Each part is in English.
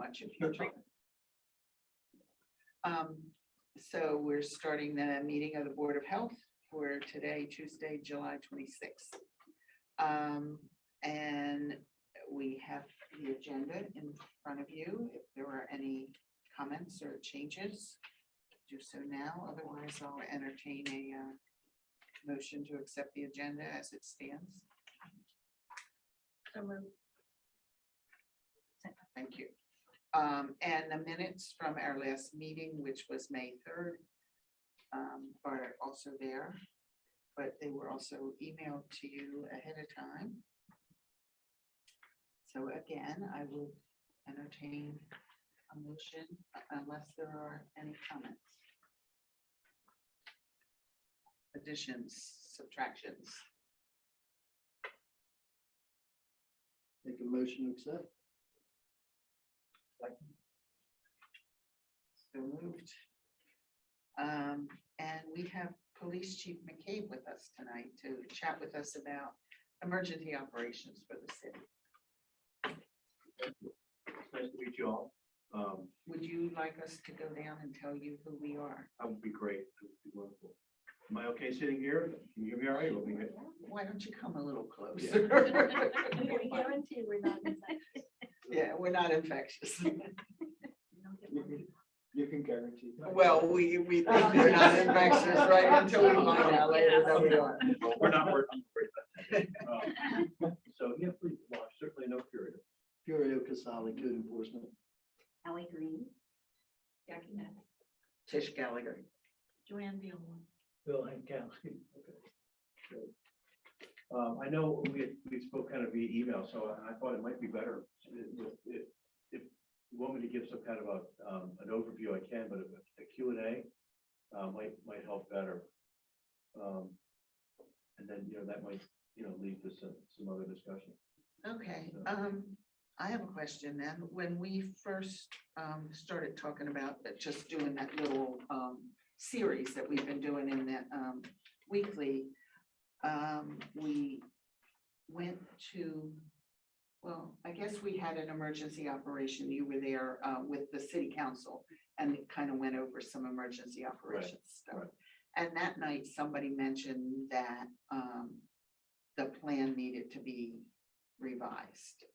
much of your time. So we're starting the meeting of the Board of Health for today, Tuesday, July 26th. And we have the agenda in front of you. If there are any comments or changes, do so now. Otherwise, I'll entertain a motion to accept the agenda as it stands. Thank you. And the minutes from our last meeting, which was May 3rd, are also there, but they were also emailed to you ahead of time. So again, I will entertain a motion unless there are any comments. Additions, subtractions. Make a motion to accept. So moved. And we have Police Chief McCabe with us tonight to chat with us about emergency operations for the city. Nice to meet you all. Would you like us to go down and tell you who we are? That would be great. That would be wonderful. Am I okay sitting here? Can you hear me all right? Will be good. Why don't you come a little closer? We guarantee we're not infectious. Yeah, we're not infectious. You can guarantee. Well, we think we're not infectious, right, until we find out later that we are. Well, we're not working. So, yeah, please, well, certainly no period. Furio Casali, code enforcement. Ellie Green. Jackie Neff. Tish Gallagher. Joanne Viola. Bill Hankowski. I know we spoke kind of via email, so I thought it might be better if you want me to give some kind of an overview, I can, but a Q&A might help better. And then, that might, lead to some other discussion. Okay, I have a question then. When we first started talking about just doing that little series that we've been doing in that weekly, we went to, well, I guess we had an emergency operation. You were there with the city council and it kind of went over some emergency operations stuff. right. And that night, somebody mentioned that the plan needed to be revised,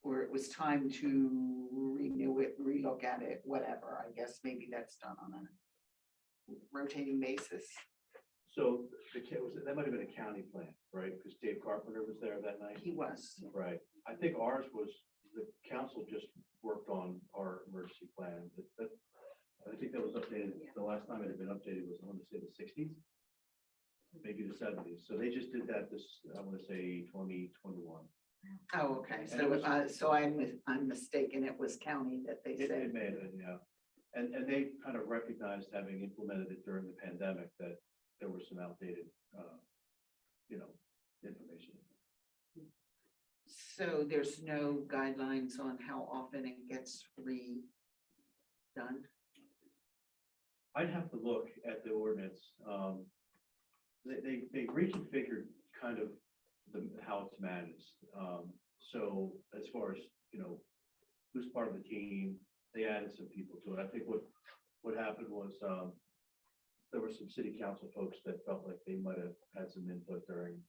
or it was time to renew it, relook at it, whatever. I guess maybe that's done on a rotating basis. So that might have been a county plan, right? Because Dave Carpenter was there that night. He was. Right. I think ours was, the council just worked on our emergency plan. I think that was updated, the last time it had been updated was, I want to say the 60s, maybe the 70s. So they just did that I want to say 2021. Oh, okay. And it was- So I'm mistaken. It was county that they It said. made it, yeah. And they kind of recognized, having implemented it during the pandemic, that there was some outdated, information. So there's no guidelines on how often it gets redone? I'd have to look at the ordinance. They reconfigured kind of how it's managed. So as far as, who's part of the team, they added some people to it. I think what happened was, there were some city council folks that felt like they might have had some input during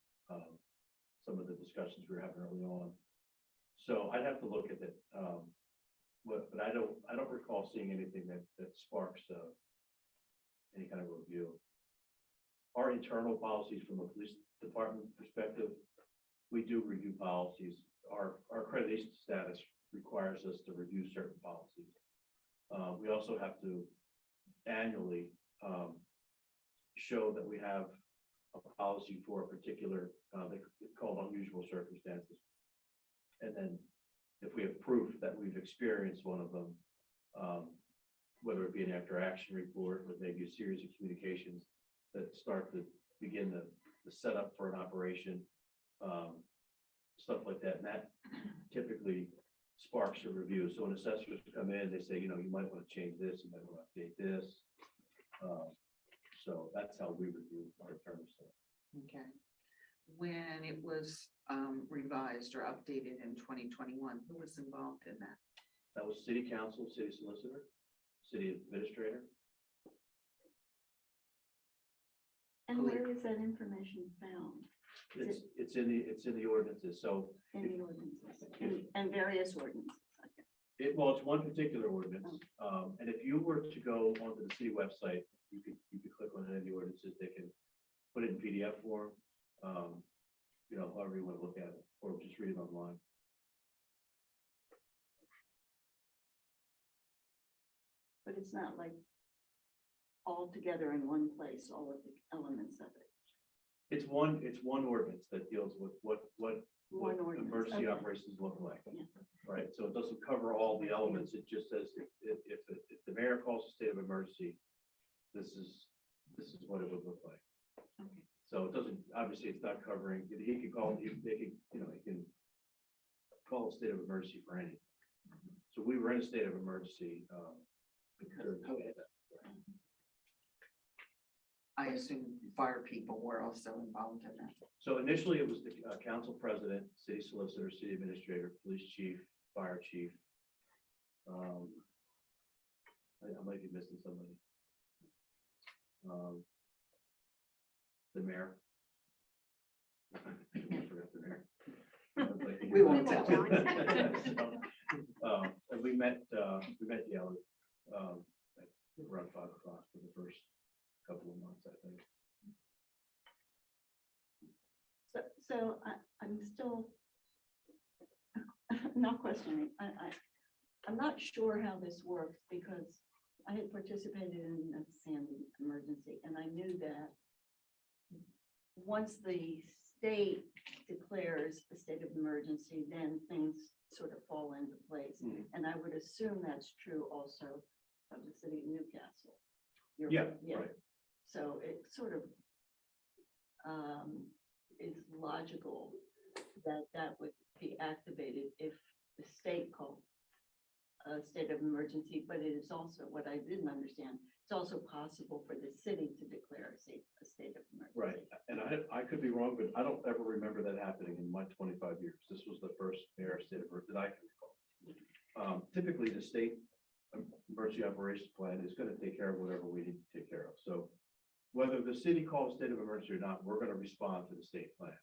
some of the discussions we were having early on. So I'd have to look at it. But I don't recall seeing anything that sparks any kind of review. Our internal policies from a police department perspective, we do review policies. Our accreditation status requires us to review certain policies. We also have to annually show that we have a policy for a particular, they call it unusual circumstances. And then if we have proof that we've experienced one of them, whether it be an after action report or maybe a series of communications that start to begin the setup for an operation, stuff like that. And that typically sparks a review. So when assessors come in, they say, you might want to change this, you might want to update this. So that's how we review our terms. Okay. When it was revised or updated in 2021, who was involved in that? That was city council, city solicitor, city administrator. And where is that information found? Is It's in the ordinances, so In the ordinances, and various ordinances. Okay. well, it's one particular ordinance. And if you were to go onto the city website, you could click on any of the ordinances, they can put it in PDF form. However you want to look at it, or just read it online. But it's not like all together in one place, all of the elements of it. It's one ordinance that deals with what One ordinance. emergency Okay. operations look like. Yeah. Right, so it doesn't cover all the elements, it just says if the mayor calls a state of emergency, this is what it would look like. Okay. So it doesn't, obviously, it's not covering, he can call, he can call a state of emergency for anything. So we were in a state of emergency. Because of COVID. I assume fire people were also involved in that. So initially, it was the council president, city solicitor, city administrator, police chief, fire chief. I might be missing somebody. The mayor. I forgot the mayor. We won't tell. And we met Yellow, around 5 o'clock for the first couple of months, I think. So I'm still not questioning. I'm not sure how this works because I had participated in the Sandy emergency and I knew that once the state declares a state of emergency, then things sort of fall into place. Mhm. And I would assume that's true also of the city of Newcastle. Yeah, right. So it sort of is logical that that would be activated if the state called a state of emergency, but it is also, what I didn't understand, it's also possible for the city to declare a state of emergency. Right, and I could be wrong, but I don't ever remember that happening in my 25 years. This was the first mayor state of that I can recall. Typically, the state emergency operations plan is going to take care of whatever we need to take care of. So whether the city calls state of emergency or not, we're going to respond to the state plan.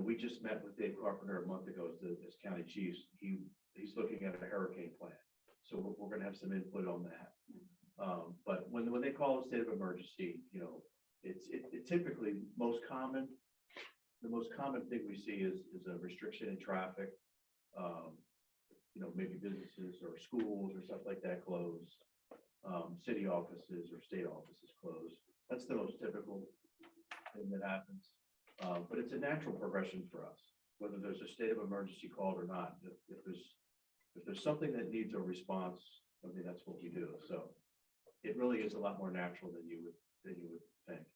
We just met with Dave Carpenter a month ago as county chiefs. He's looking at a hurricane plan. So we're going to have some input on that. But when they call a state of emergency, it typically the most common thing we see is a restriction in traffic. Maybe businesses or schools or stuff like that close. City offices or state offices close. That's the most typical thing that happens. But it's a natural progression for us, whether there's a state of emergency called or not. If there's something that needs a response, I mean, that's what we do. So it really is a lot more natural than you would think.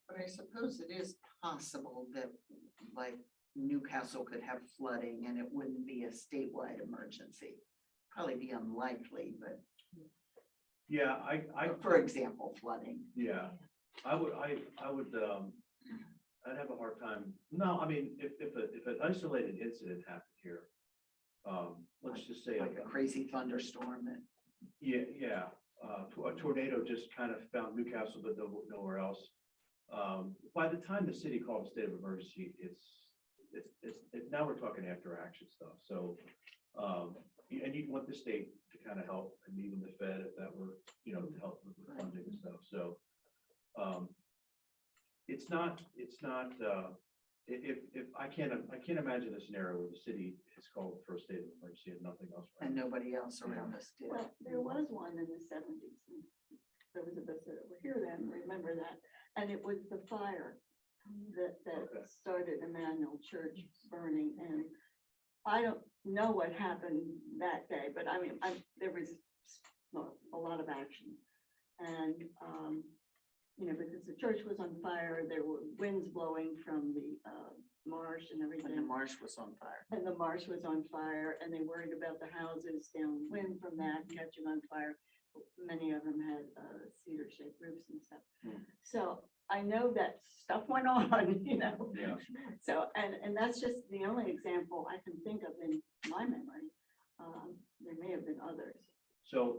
But I suppose it is possible that like Newcastle could have flooding and it wouldn't be a statewide emergency. Probably be unlikely, but Yeah, for example, flooding. yeah, I'd have a hard time. No, I mean, if an isolated incident happened here, let's just say Like a crazy thunderstorm that yeah, a tornado just kind of found Newcastle, but nowhere else. By the time the city called a state of emergency, it's now we're talking after action stuff. So, and you'd want the state to kind of help, and even the Fed if that were, to help with funding and stuff. So, it's not. If I can't imagine a scenario where the city is called for a state of emergency and nothing else. and nobody else around us did. Well, there was one in the 70s. And those of us that were here then remember that. And it was the fire that Okay. started Emmanuel Church burning. And I don't know what happened that day, but I mean, there was a lot of action. And, because the church was on fire, there were winds blowing from the marsh and When the everything. marsh was on fire. And the marsh was on fire and they worried about the houses downwind from that catching on fire. many of them had cedar shaped roofs and stuff. Hmm. So I know that stuff went on, you know. Yeah. So, and that's just the only example I can think of in my memory. There may have been others. So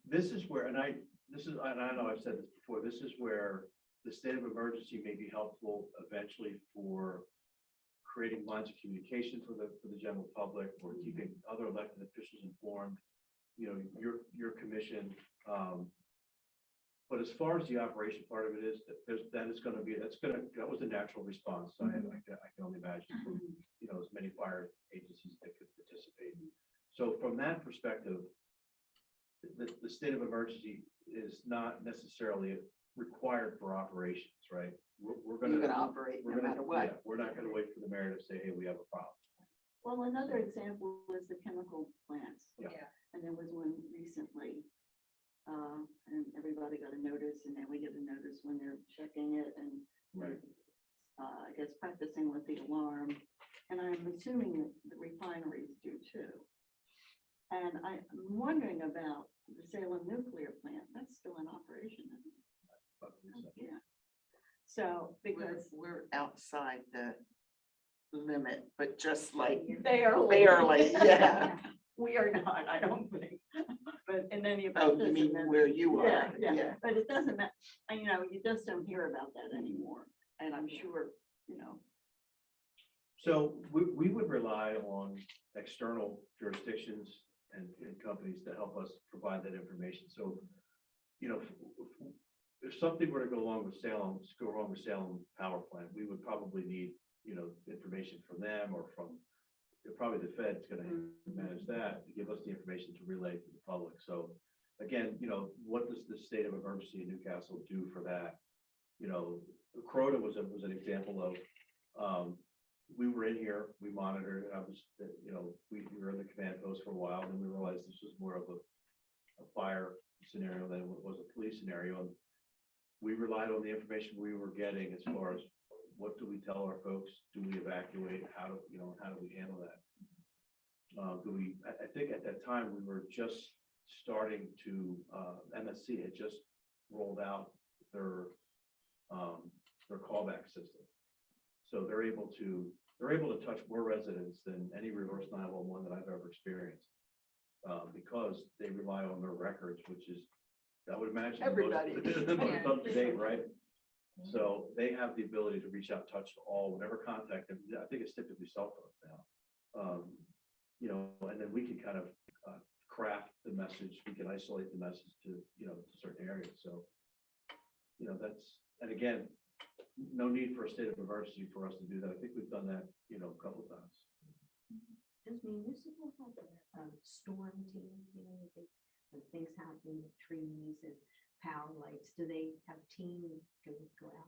this is where, and I know I've said this before, this is where the state of emergency may be helpful eventually for creating lines of communication for the general public, or keeping other elected officials informed, you know, your commission. But as far as the operation part of it is, that was the natural response. So I can only imagine, you know, as many fire agencies that could participate. So from that perspective, the state of emergency is not necessarily required for operations, right? We're You're gonna gonna operate no we're gonna- matter what. yeah, we're not gonna wait for the mayor to say, hey, we have a problem. Well, another example was the chemical plants. Yeah. And there was one recently, and everybody got a notice, and then we get a notice when they're checking it and Right. I guess practicing with the alarm. And I'm assuming that the refineries do too. And I'm wondering about the Salem nuclear plant. That's still in operation, isn't it? But, Yeah. So, because We're outside the limit, but just like barely. barely, yeah. We are not, I don't think. But in any event. Oh, you doesn't mean matter. where you are? Yeah, yeah, but it doesn't matter, you know, you just don't hear about that anymore, and I'm sure, you know. So we would rely on external jurisdictions and companies to help us provide that information. So, you know, if something were to go wrong with Salem power plant, we would probably need, you know, information from them or from, probably the Fed's gonna manage that, to give us the information to relay to the public. So again, you know, what does the state of emergency in Newcastle do for that? You know, Crota was an example of, we were in here, we monitored, I was, you know, we were in the command post for a while, and we realized this was more of a fire scenario than it was a police scenario. And we relied on the information we were getting as far as what do we tell our folks? Do we evacuate? How do we handle that? I think at that time, we were just starting to, MSC had just rolled out their callback system. So they're able to touch more residents than any reverse 911 that I've ever experienced. Because they rely on their records, which is, I would imagine. Everybody. The most up to date, right? So they have the ability to reach out, touch all, whatever contact, I think it's typically cell phones now. You know, and then we can kind of craft the message, we can isolate the message to, you know, to certain areas. So, you know, and again, no need for a state of emergency for us to do that. I think we've done that, you know, a couple of times. Does municipal have a storm team, you know, when things happen, with trees and power lights, do they have a team to go out?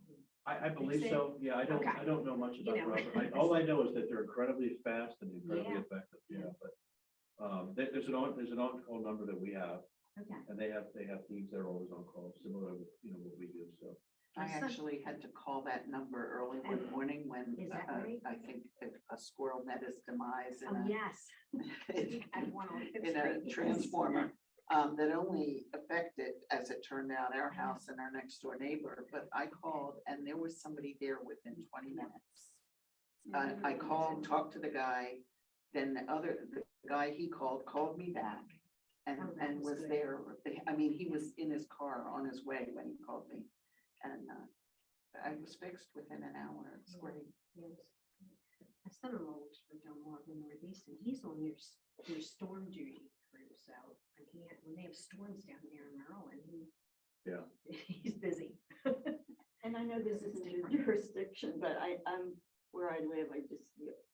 I believe Fix it? so. Yeah, I Okay. don't know much about You know. Robert. All I know is that they're incredibly fast and incredibly Yeah. effective. Yeah, but there's an on-call number that we have, Okay. and they have teams that are always on call, similar to, you know, what we do. So I My son- actually had to call that number early one And- morning when Is that right? I think a squirrel met his demise Oh, in yes. At one on Fifth a Street, yes. transformer. That only affected, as it turned out, our house and our next door neighbor, but I called and there was somebody there within 20 minutes. I called, talked to the guy, then the guy he called me back and, Oh, that and was was good. there. I mean, he was in his car on his way when he called me. And I was fixed within an hour. It's Yeah. great. Yes. My son-in-law works for Delmar in the Northeast, and he's on your storm duty crew, so when they have storms down there in Maryland, yeah, he's busy. And I know this isn't your jurisdiction, but I'm, where I live, I just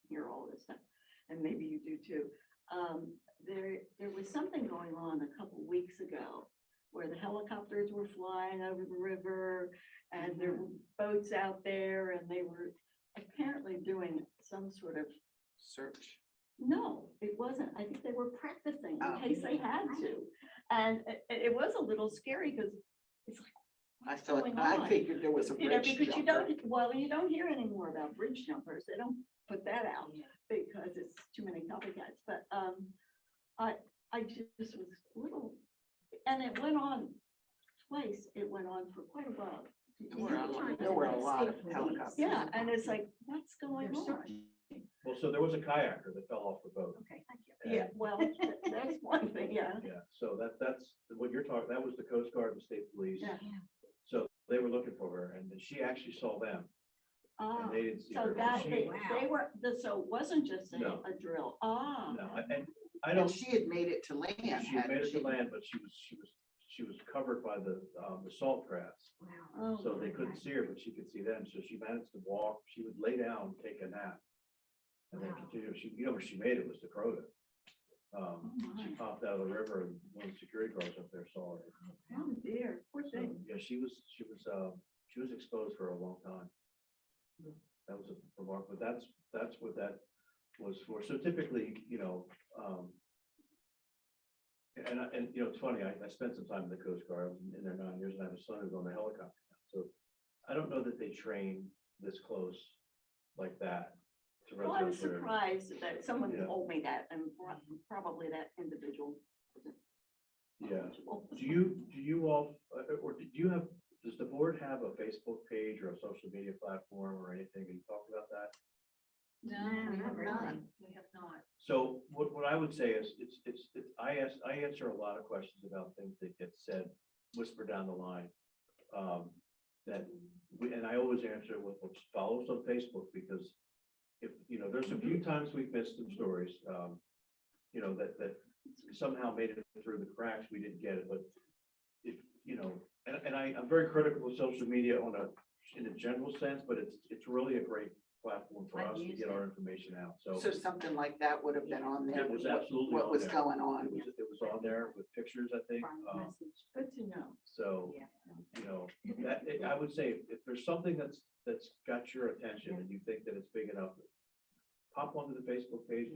hear all this stuff, and maybe you do too. There was something going on a couple weeks ago where the helicopters were flying over the river and there were boats out there and they were apparently doing some sort of, Search. no, it wasn't. I think they were practicing Oh. in case they had to. And it was a little scary because it's like, I thought, going I on? figured there was a you know, bridge because you jumper. don't, well, you don't hear anymore about bridge jumpers. They don't put that out Yeah. because it's too many copycats. But I just was a little, and it went on twice, it went on for quite a while. There were a lot of helicopters. Yeah, and it's like, what's going They're on? searching. Well, so there was a kayaker that fell off the boat. Okay, thank you. Yeah, well, that's one thing, yeah. Yeah, so that's what you're talking, that was the Coast Guard and State Police. Yeah. So they were looking for her and then she actually saw them Ah, and they didn't see so her. that, She- they were, so it wasn't just No. a drill, ah. No, and I And don't, she had made it to land. she made hadn't it to she? land, but she was covered by the salt crabs. Wow. Oh, So they couldn't see her, but she could see them. So she managed to walk. She would lay down, take a nap. And then Wow. continue. She, where she made it was to Crota. She my. popped out of the river and one of the security guards up there saw her. Oh dear, poor So, thing. yeah, she was exposed for a long time. That was a remarkable, that's what that was for. So typically, and it's funny, I spent some time in the Coast Guard, I was in there 9 years, and I have a son who's on the helicopter now. So I don't know that they train this close like that. To Well, I was residents that are- surprised that someone Yeah. told me that, and probably that individual wasn't Yeah. knowledgeable. Do you all, or do you have, does the board have a Facebook page or a social media platform or anything? Can you talk about that? No, we not have really. not. We have not. So what I would say is, I answer a lot of questions about things that get said, whispered down the line. And I always answer with what follows on Facebook, because if, there's a few times we've missed some stories, that somehow made it through the cracks, we didn't get it, but if, and I'm very critical of social media in a general sense, but it's really a great platform for I've us to used get it. our information out, so. So something like that would have been on there. It was with what- absolutely What on was there. going on. It was on there with pictures, I think. Private message. Good to know. So, Yeah. I would say if there's something that's got your attention and you think that it's big enough, pop onto the Facebook page.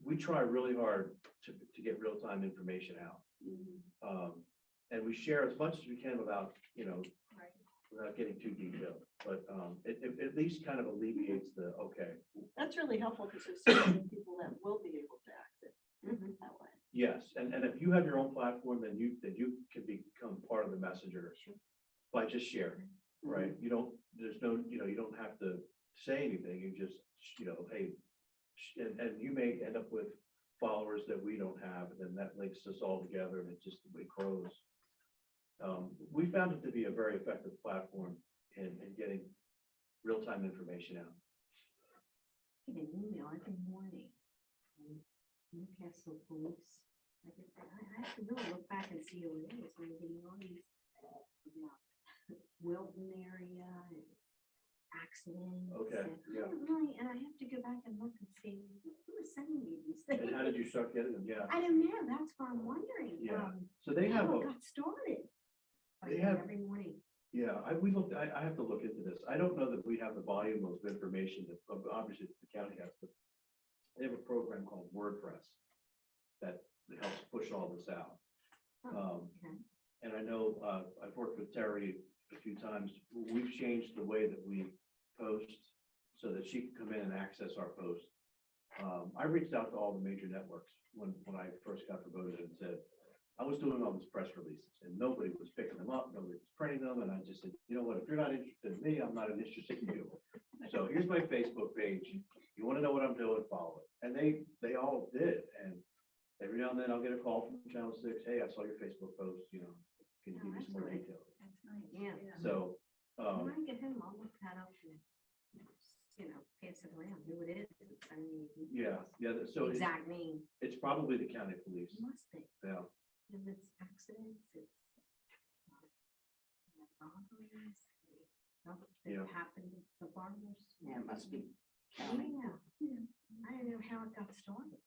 We try really hard to get real-time information out. Mhm. And we share as much as we can without, Right. without getting too detailed. But it at least kind of alleviates the, okay, That's really helpful because there's so many people that will be able to access it that way. yes, and if you have your own platform, then you can become part of the messenger by just sharing, right? You don't have to say anything, you just, hey, and you may end up with followers that we don't have, and then that links us all together and it grows. We found it to be a very effective platform in getting real-time information out. Get an email every morning from Newcastle Police. I have to really look back and see who it is. I'm getting all these Wilton area and accidents. Okay, and I yeah. don't really, and I have to go back and look and see who is sending me these things. And how did you start getting them? Yeah, I don't know. That's what I'm wondering. Yeah. so they have How a, it got started. But they yeah, have- every morning. yeah, I have to look into this. I don't know that we have the volume of information that obviously the county has, but they have a program called WordPress that helps push all this out. Okay. And I know, I've worked with Terry a few times. We've changed the way that we post so that she can come in and access our post. I reached out to all the major networks when I first got promoted and said, I was doing all these press releases and nobody was picking them up, nobody was printing them. And I just said, you know what, if you're not interested in me, I'm not interested in you. So here's my Facebook page. You want to know what I'm doing, follow it. And they all did. And every now and then I'll get a call from Channel 6. Hey, I saw your Facebook post, can you give me some more details? That's nice. Yeah. So, When I get home, I'll look that up and, pass it around, who it is. I mean, yeah, so exact name. it's probably the county police. It must be, Yeah, because it's accidents, it's robberies. Yeah. That happened with the farmers. Yeah, it must be Yeah, county. I don't know how it got started.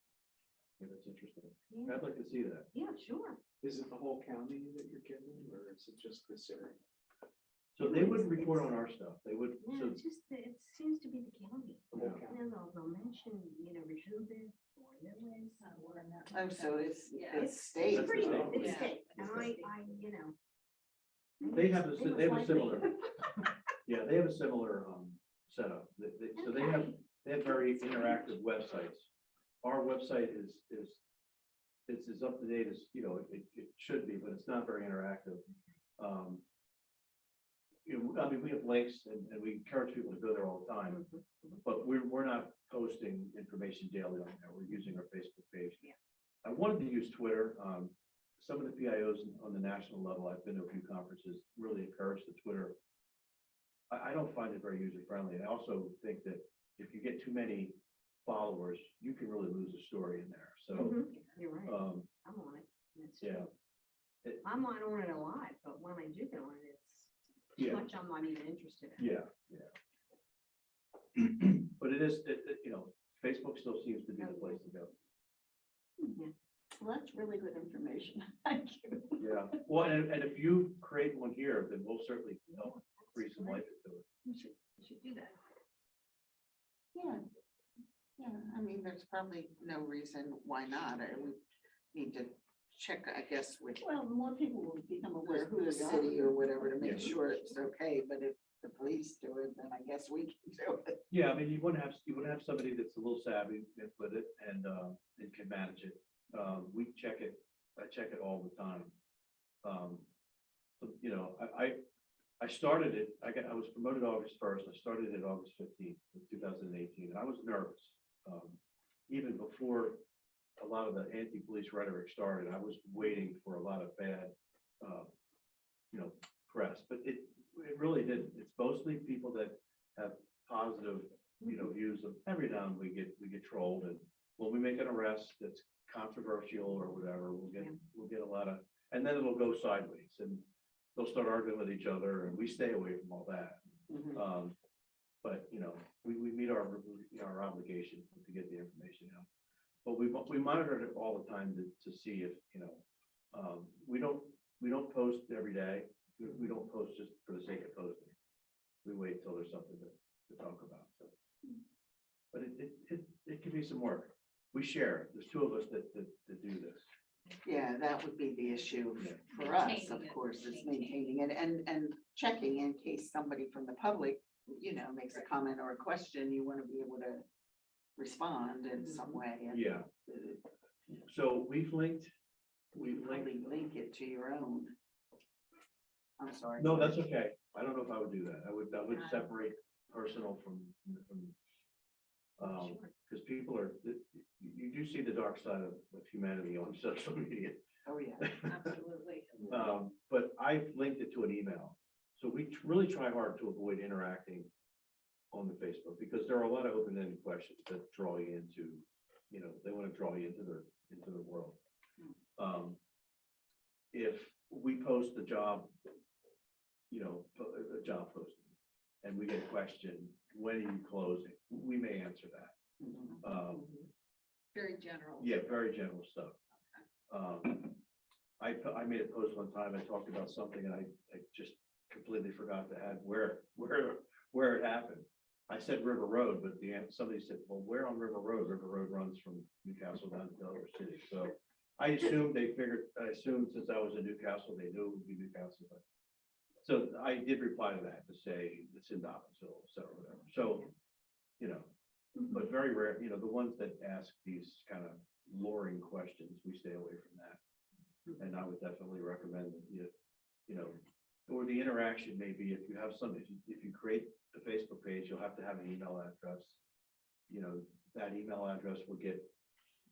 yeah, that's interesting. Yeah, I'd like to see that. yeah, sure. Is it the whole county that you're getting, or is it just this area? So they wouldn't report on our stuff. They would, Yeah, so, it's just, it seems to be the county. The whole Yeah. county? And they'll mention, Rehoboth or Lewis or. Oh, so it's It's state. That's pretty, the good. state. It's Yeah. state, and It's they they have a must like similar, me. yeah, they have a similar setup. So they have Okay. very interactive websites. Our website is it's as up to date as, it should be, but it's not very interactive. I mean, we have links and we encourage people to go there all the time, but we're not posting information daily on there. We're using our Facebook page. Yeah. I wanted to use Twitter. Some of the PIOs on the national level, I've been to a few conferences, really encourage the Twitter. I don't find it very user friendly. I also think that if you get too many followers, you can really lose a story in there. So, You're right. um, I'm on it. It's- yeah, I'm not on it a lot, but when I do get on it, it's Yeah. too much I'm not even interested in. yeah. But it is, Facebook still seems to be the place to go. Well, that's really good information. Thank you. Yeah, well, and if you create one here, then we'll certainly help breathe some life into it. We should do that. Yeah. Yeah, I mean, there's probably no reason why not. We need to check, I guess, with Well, more people will become aware who the they are. city or whatever to make Yeah. sure it's okay, but if the police do it, then I guess we can do it. Yeah, I mean, you want to have somebody that's a little savvy with it and can manage it. We check it, I check it all the time. So, I started it, I was promoted August 1st, I started it August 15th, of 2018, and I was nervous. Even before a lot of the anti-police rhetoric started, I was waiting for a lot of bad, press, but it really didn't. It's mostly people that have positive, views of every now and then we get trolled, and when we make an arrest that's controversial or whatever, we'll get a lot of, and then it'll go sideways and they'll start arguing with each other and we stay away from all that. But, we meet our obligation to get the information out. But we monitor it all the time to see if, we don't post every day. We don't post just for the sake of posting. We wait till there's something to talk about, so. But it can be some work. We share. There's two of us that do this. Yeah, that would be the issue Yeah. for us, Maintaining of it. course, is maintaining it and checking in case somebody from the public, makes a comment or a question, you want to be able to respond in some way. And Yeah. So we've linked. probably link it to your own. I'm sorry. No, that's okay. I don't know if I would do that. I would separate personal from, because people are, you do see the dark side of humanity on social media. Oh, yeah. Absolutely. But I've linked it to an email. So we really try hard to avoid interacting on the Facebook because there are a lot of open-ended questions that draw you into, they want to draw you into their world. If we post a job, a job posting, and we get a question, when are you closing? We may answer that. Very general. Yeah, very general stuff. I made a post one time, I talked about something and I just completely forgot to add where it happened. I said River Road, but somebody said, well, where on River Road? River Road runs from Newcastle down to Delaware City. So I assumed since I was in Newcastle, they knew it would be Newcastle. But so I did reply to that to say it's in Dobbinville, so whatever. So, but very rare, the ones that ask these kind of luring questions, we stay away from that. And I would definitely recommend that or the interaction may be if you have if you create the Facebook page, you'll have to have an email address. That email address will get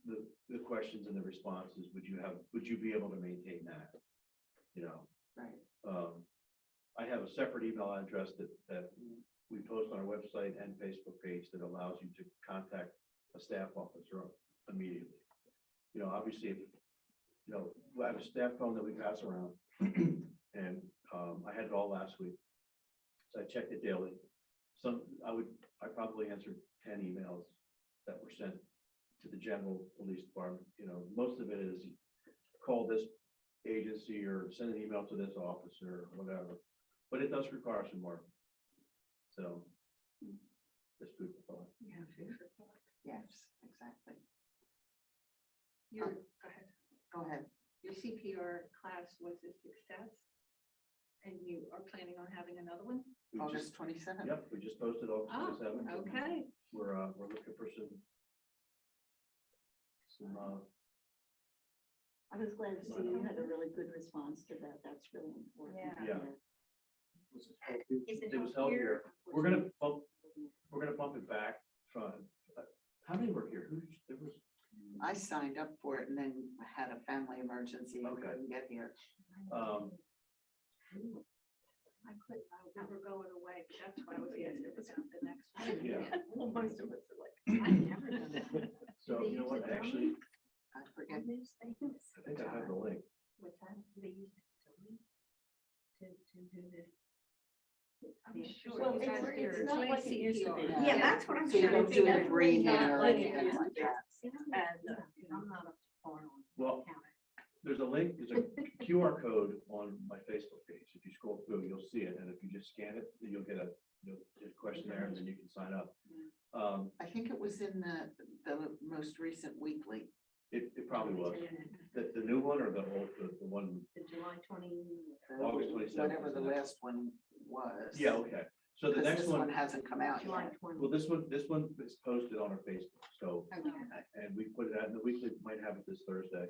the questions and the responses. Would you be able to maintain that? Right. I have a separate email address that we post on our website and Facebook page that allows you to contact a staff officer immediately. Obviously, if, I have a staff phone that we pass around and I had it all last week. So I checked it daily. I probably answered 10 emails that were sent to the general police department. Most of it is call this agency or send an email to this officer or whatever. But it does require some work. So just food for thought. Yeah, food for thought. Yes, exactly. Go ahead. Go ahead. Your CPR class was a success, and you are planning on having another one? We August just- 27th. Yep, we just posted August Oh, 27th. okay. We're looking for some I was glad to see you had a really good response to that. That's really important. Yeah. Yeah. Was it healthy? Is It was held here. or We're is gonna bump it back from, how many were here? Who, there was, I signed up for it and then had a family emergency and Okay. couldn't get here. I couldn't, I remember going away, but that's why I was asking about the next one. Yeah. Well, most of us are like, I've never done that. so you know what, actually, I forget. On these things. I think I have the link. What time do they use it to do the? I'm sure. well, you guys it's do not like it used to be. CPR. Yeah, that's what I'm So you trying don't to do figure the out. breathing Not or like anything it like that. See, I'm not up to par on. Well, counting. there's a link, there's a QR code on my Facebook page. If you scroll through, you'll see it. And if you just scan it, then you'll get a questionnaire and then you can sign up. I think it was in the most recent weekly. It probably was. The new one or the old, the one? The July 20. August 27th Whatever is the the next last one was. Yeah, okay. So the 'Cause next this one, one hasn't come out July yet. 20. well, this one is posted on our Facebook. So, Okay. and we put it out in the weekly, might have it this Thursday.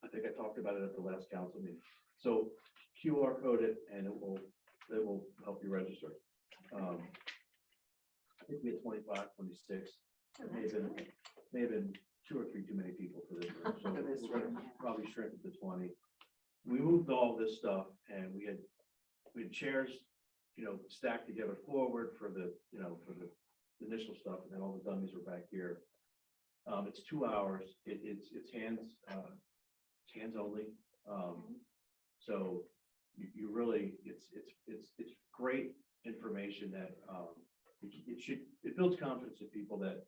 I think I talked about it at the last council meeting. So QR code it and it will help you register. I think we had 25, 26, Oh, may that's have been, good. may have been 2 or 3 too many people for this room. So For this we're gonna room, yeah. probably shrink it to 20. We moved all this stuff and we had chairs, stacked together forward for the initial stuff, and then all the dummies were back here. It's 2 hours. It's hands only. So you really, it's great information that, it builds confidence in people that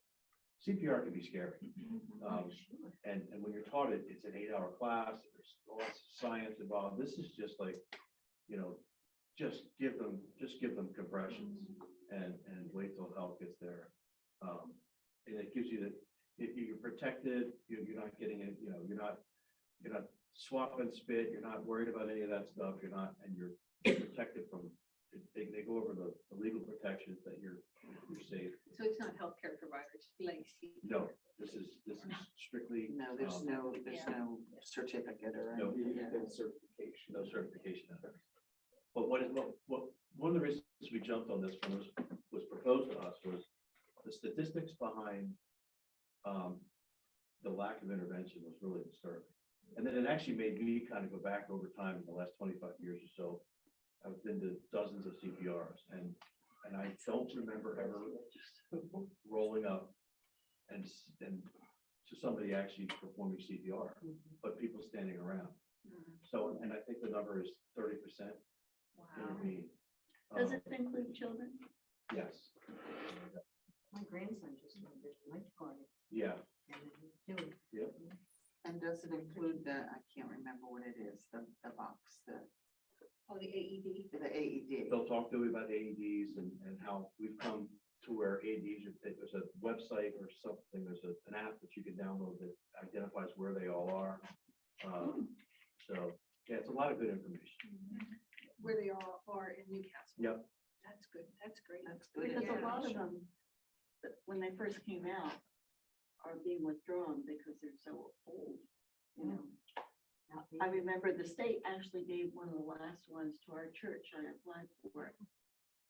CPR can be scary. Oh, sure. And when you're taught it, it's an 8-hour class, there's lots of science involved. This is just like, just give them compressions and wait till help gets there. And it gives you that, you're protected, you're not getting it, you're not swapping spit, you're not worried about any of that stuff, you're protected from, they go over the legal protections that you're safe. So it's not healthcare providers like No, this is strictly. No, there's no certificate or No. anything. You get that certification. No certification out there. But what one of the reasons we jumped on this one was proposed to us was the statistics behind the lack of intervention was really disturbing. And then it actually made me kind of go back over time in the last 25 years or so. I've been to dozens of CPRs and I don't remember ever rolling up and to somebody actually performing CPR, but people standing around. So, and I think the number is 30% Wow. intervene. does it include children? Yes, My grandson just learned this night party. yeah, And then he's doing. And does it include I can't remember what it is, the box, the Oh, the AED. AED. they'll talk to you about AEDs and how we've come to where AEDs, there's a website or something, there's an app that you can download that identifies where they all are. So, yeah, it's a lot of good information. Where they all are in Newcastle. Yep. That's good. That's great. That's good. Because a lot of information. them, when they first came out, are being withdrawn because they're so old. Not I me. remember the state actually gave one of the last ones to our church. I applied for it.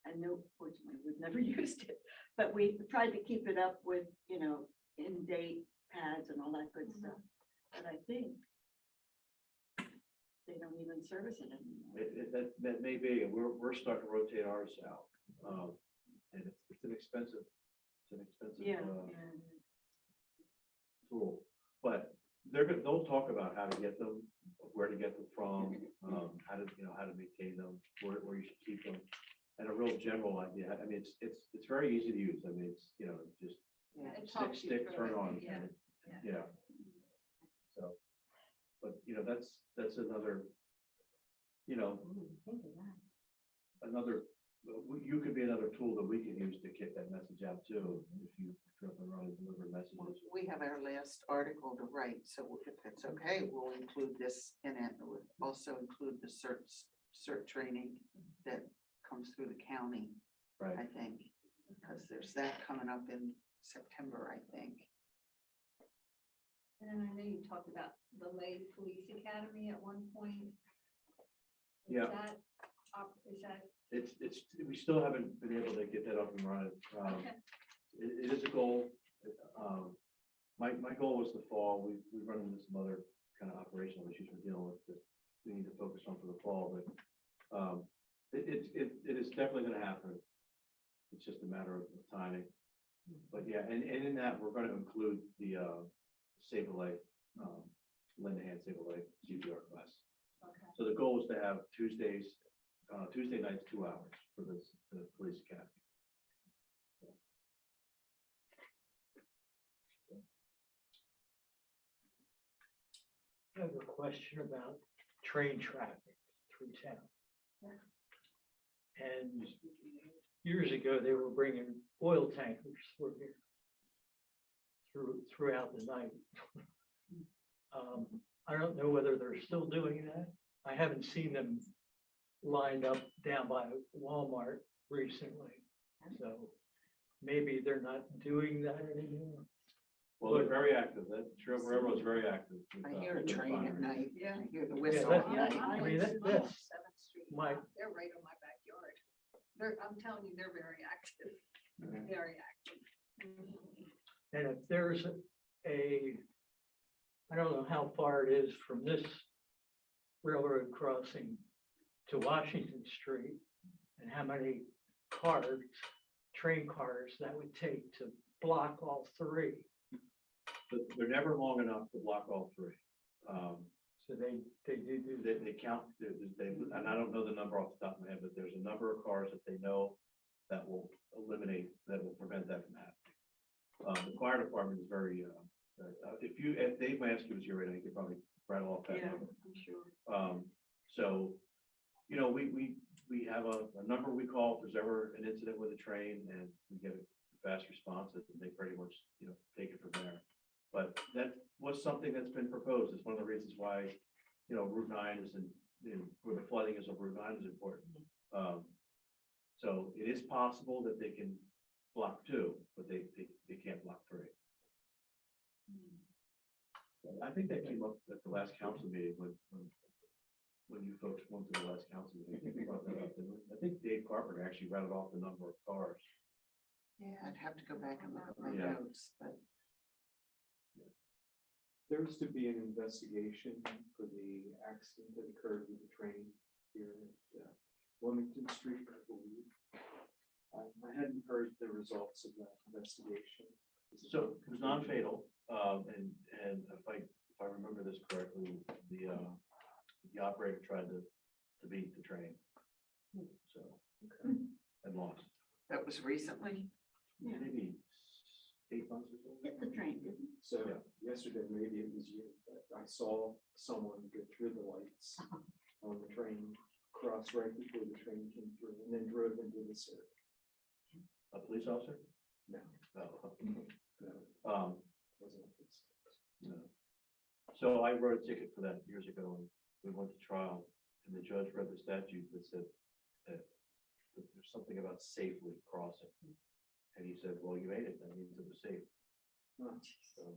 And no, fortunately, we've never used it, but we tried to keep it up with, in-date pads and all that good stuff. But I think they don't even service it anymore. That may be, and we're starting to rotate ours out. And it's an expensive, Yeah. tool, but they'll talk about how to get them, where to get them from, how to maintain them, where you should keep them. And a real general idea. I mean, it's very easy to use. I mean, it's, just Yeah. It stick, talks you stick, through turn it. on. Yeah. and Yeah. So, but, that's another, Think of that. you could be another tool that we can use to get that message out too, if you up and running, deliver messages. We have our last article to write, so if it's okay, we'll include this in it. We'll also include the cert training that comes through the county, Right. I think, because there's that coming up in September, I think. And I know you talked about the Lake Police Academy at one point. Is Yeah. that, is that, We still haven't been able to get that up and running. okay, It is a goal. My goal was the fall. We run into some other kind of operational issues we're dealing with that we need to focus on for the fall, but it is definitely gonna happen. It's just a matter of timing. But yeah, and in that, we're gonna include the Save a Life, lend a hand, Save a Life CPR class. okay. So the goal is to have Tuesday nights, 2 hours for the police academy. I have a question about train traffic through town. And years ago, they were bringing oil tankers through here throughout the night. I don't know whether they're still doing that. I haven't seen them lined up down by Walmart recently. So maybe they're not doing that anymore. Well, they're very active. That Trail Railroad's very active. with, I hear a with their train at fire. night. Yeah. I hear the Yeah, whistle that- at Yeah, night. I mean, that's Seventh Street. my- They're right on my backyard. I'm telling you, they're very active, very active. And if there's I don't know how far it is from this railroad crossing to Washington Street and how many train cars that would take to block all three. But they're never long enough to block all three. So they do. They count, and I don't know the number off the top of my head, but there's a number of cars that they know that will prevent that from happening. The fire department is very, if Dave Lansky was here right now, he could probably rattle off that Yeah, number. I'm sure. So, we have a number we call if there's ever an incident with a train and we get a fast response, and they pretty much, take it from there. But that was something that's been proposed. It's one of the reasons why, Route 9 is where the flooding is of Route 9 is important. So it is possible that they can block 2, but they can't block 3. I think that came up at the last council meeting when you folks went to the last council meeting. I think we brought that up, didn't we? I think Dave Carpenter actually rattled off the number of cars. Yeah, I'd have to go back and look at my Yeah. notes, but There was to be an investigation for the accident that occurred with the train here at Wilmington Street, I believe. I hadn't heard the results of that investigation. So it was non-fatal, and if I remember this correctly, the operator tried to beat the train. So, and lost, that was recently. Yeah. maybe 8 months or so. Hit the train, didn't it? So Yeah. yesterday, maybe it was you, but I saw someone go through the lights on the train, cross right before the train came through, and then drove into this area. A police officer? No. No. No, wasn't a police. No. So I wrote a ticket for that years ago, and we went to trial, and the judge read the statute that said that there's something about safely crossing. And he said, well, you made it, that means it was safe. Oh, So,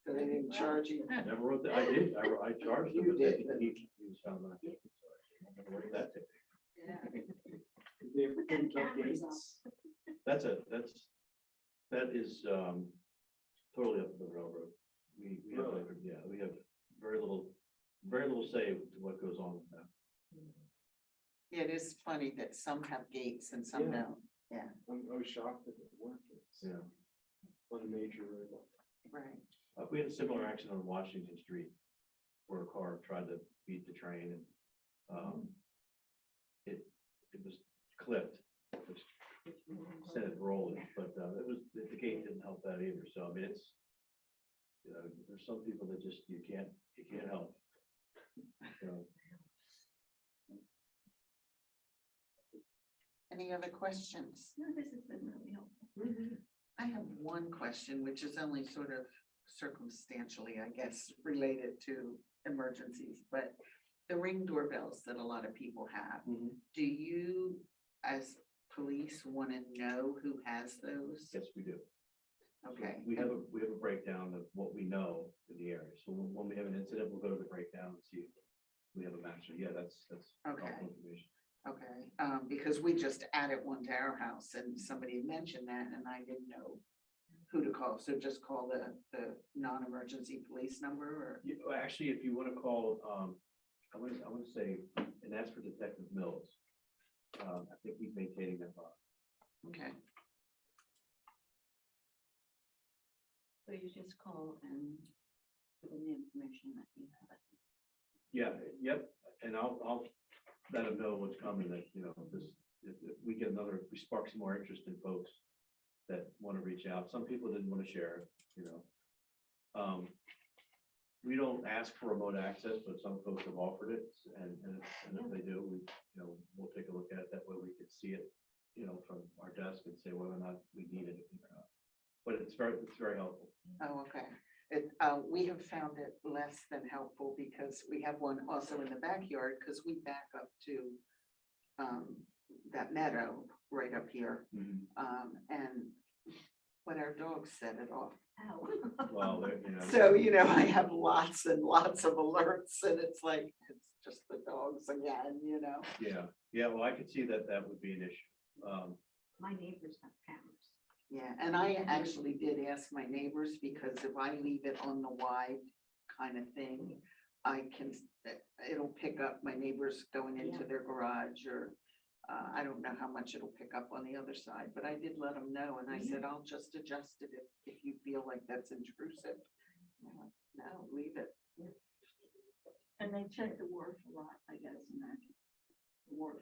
So they didn't charge you. I never wrote that, I charged him, You but did. then he was found not guilty, so I never wrote that ticket. Yeah. Did they ever think about gates? That is totally up to the railroad. We have very little say to what goes on with that. Yeah, it is funny that some have gates and some Yeah. don't. Yeah, I was shocked that it weren't gates Yeah. on a major road. right. We had a similar accident on Washington Street where a car tried to beat the train and it was clipped, which sent it rolling, but the gate didn't help that either. So I mean, it's, there's some people that just, you can't help. So, Any other questions? No, this has been really helpful. I have one question, which is only sort of circumstantially, I guess, related to emergencies, but the Ring doorbells that a lot of people have, do you, as police, want to know who has those? yes, we do. Okay. We have a breakdown of what we know in the area. So when we have an incident, we'll go to the breakdown and see if we have a match. So yeah, that's Okay. helpful information. Okay, because we just added one to our house and somebody mentioned that and I didn't know who to call. So just call the non-emergency police number or, Well, actually, if you want to call, I want to say, and ask for Detective Mills. I think he's maintaining that box. okay, So you just call and give them the information that you have. Yeah, yep, and I'll let them know what's coming, that, you know, this, if we get another, if we spark some more interest in folks that want to reach out. Some people didn't want to share, you know. We don't ask for remote access, but some folks have offered it, and if they do, we, you know, we'll take a look at it. That way we can see it, you know, from our desk and say whether or not we need it or not. But it's very helpful. oh, okay. We have found it less than helpful because we have one also in the backyard because we back up to that meadow right up here. And when our dogs set it off. Ow. Well, you know. So, you know, I have lots and lots of alerts and it's like, it's just the dogs again, you know? Yeah, well, I could see that would be an issue. My neighbors have cameras. Yeah, and I actually did ask my neighbors because if I leave it on the wide kind of thing, I can, it'll pick up my neighbors going into their garage or I don't know how much it'll pick up on the other side, but I did let them know and I said, I'll just adjust it if you feel like that's intrusive. No, leave it. And they check the wharf a lot, I guess, and that. The wharf.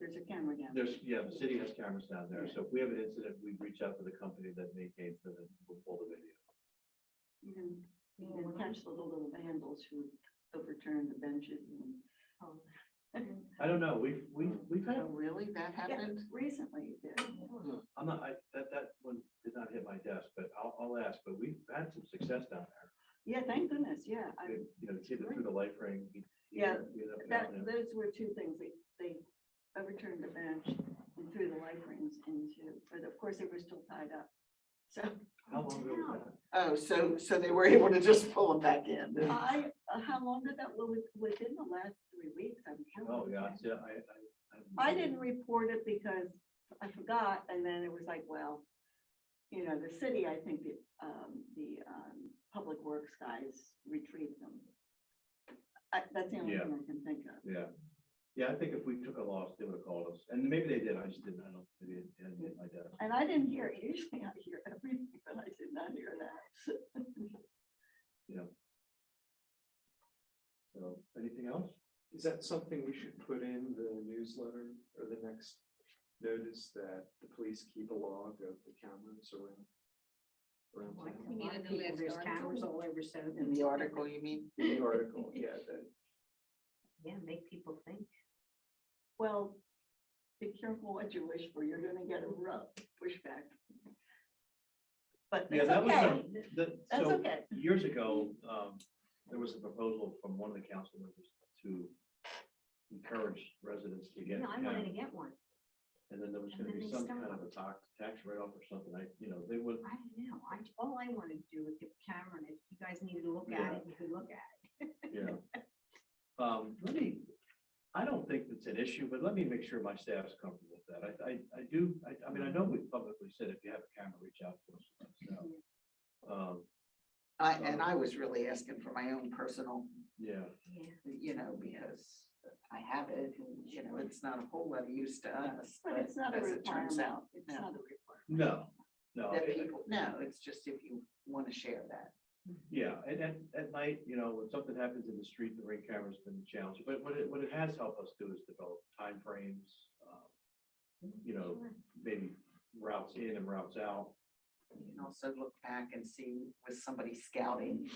There's a camera down. The city has cameras down there, so if we have an incident, we reach out to the company that maintains them and we'll pull the video. You can catch the little vandals who overturn the benches and. I don't know, we've had, Oh, really? That happened? Recently, it did. I'm not, that one did not hit my desk, but I'll ask, but we've had some success down there. Yeah, thank goodness, yeah. You know, see through the life ring. Yeah, we ended up That, down there. those were two things. They overturned the bench and threw the life rings into, but of course they were still tied up. So How long ago was that? Oh, so they were able to just pull them back in. how long did that, within the last 3 weeks, I'm sure. Oh, yeah, I didn't report it because I forgot, and then it was like, well, you know, the city, I think the public works guys retrieved them. That's the only Yeah. thing I can think of. Yeah, I think if we took a loss, they would have called us, and maybe they did, I just didn't, maybe it hadn't hit my desk. And I didn't hear, usually I hear everything, but I did not hear that. Yeah. So, anything else? Is that something we should put in the newsletter or the next notice, that the police keep a log of the cameras around Like, town? a You lot need of a people, list there's article. cameras all over, so. In the article, you mean? In the article, yeah, that Yeah, make people think. Well, be careful what you wish for. You're gonna get a rough pushback. But Yeah, it's that was, okay. That's so okay. years ago, there was a proposal from one of the council members to encourage residents to get. No, I wanted to get one. And then there was And gonna then be they some kind stopped. of a tax write-off or something, they would, I don't know. All I wanted to do was get the camera, and if you guys needed to look at it, you could look at it. yeah. I don't think it's an issue, but let me make sure my staff's comfortable with that. I mean, I know we publicly said if you have a camera, reach out to us. Let us know. And I was really asking for my own personal, Yeah, Yeah. you know, because I have it, and, you know, it's not a whole lot of use to us. But it's not a as it turns requirement. out, It's no. not a requirement. no. That people, no, it's just if you want to share that. Yeah, and at night, you know, when something happens in the street, the ring camera's been challenging, but what it has helped us do is develop timeframes. You know, maybe routes in and routes out. You can also look back and see, was somebody scouting?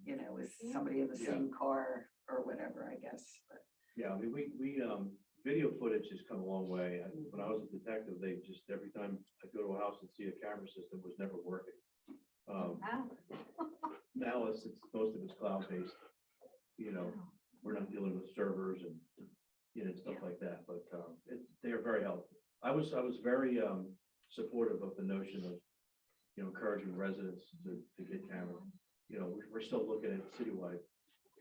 You know, was somebody in the same car or whatever, I guess, but. Yeah, I mean, we video footage has come a long way. When I was a detective, they just, every time I go to a house and see a camera system, was never working. Wow. Now most of it's cloud-based, you know, we're not dealing with servers and, you know, stuff like that, but, they are very helpful. I was very, supportive of the notion of, encouraging residents to get cameras. We're still looking at citywide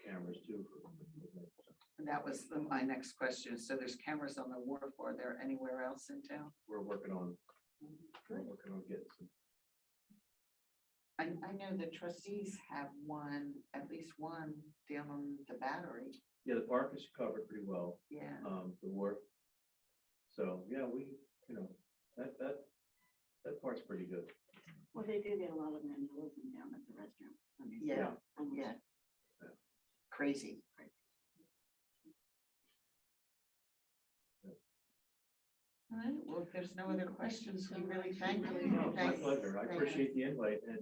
cameras too. And that was my next question. So there's cameras on the wharf. Are there anywhere else in town? We're working on getting some. I know the trustees have one, at least one down on the Battery. Yeah, the park is covered pretty well, Yeah. the wharf. So, yeah, that part's pretty good. Well, they do get a lot of vandalism down at the restaurant. I mean, Yeah, almost- yeah. Crazy. All right, well, if there's no other questions, we really thank you. No, my Thanks. pleasure. I Thank you. appreciate the invite. And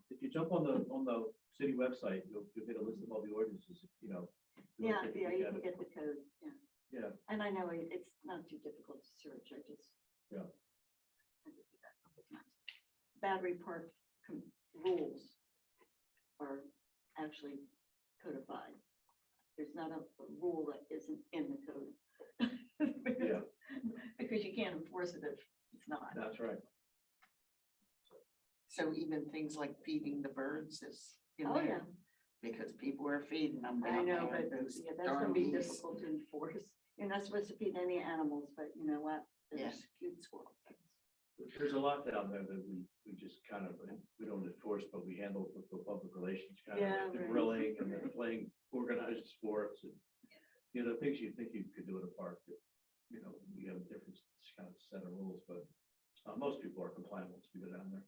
if you jump on the city website, you'll get a list of all the ordinances, you wanna Yeah, take a yeah, look you at can it. get the code, yeah. Yeah, And I know it's not too difficult to search, I just. Yeah. had to do that a couple times. Battery park rules are actually codified. There's not a rule that isn't in the code. yeah, Because you can't enforce it if it's not. that's right. So even things like feeding the birds is in Oh, yeah, there, because people are feeding them. I down know, there, but those yeah, that's gonna darn be geese. difficult to enforce. You're not supposed to feed any animals, but you know what? Yeah. There's cute squirrels. There's a lot down there that we just kind of, we don't enforce, but we handle with the public relations, kind Yeah, of the right. grilling and the playing organized sports and, things you think you could do in a park that, we have a different kind of set of rules, but most people are compliant once we go down there.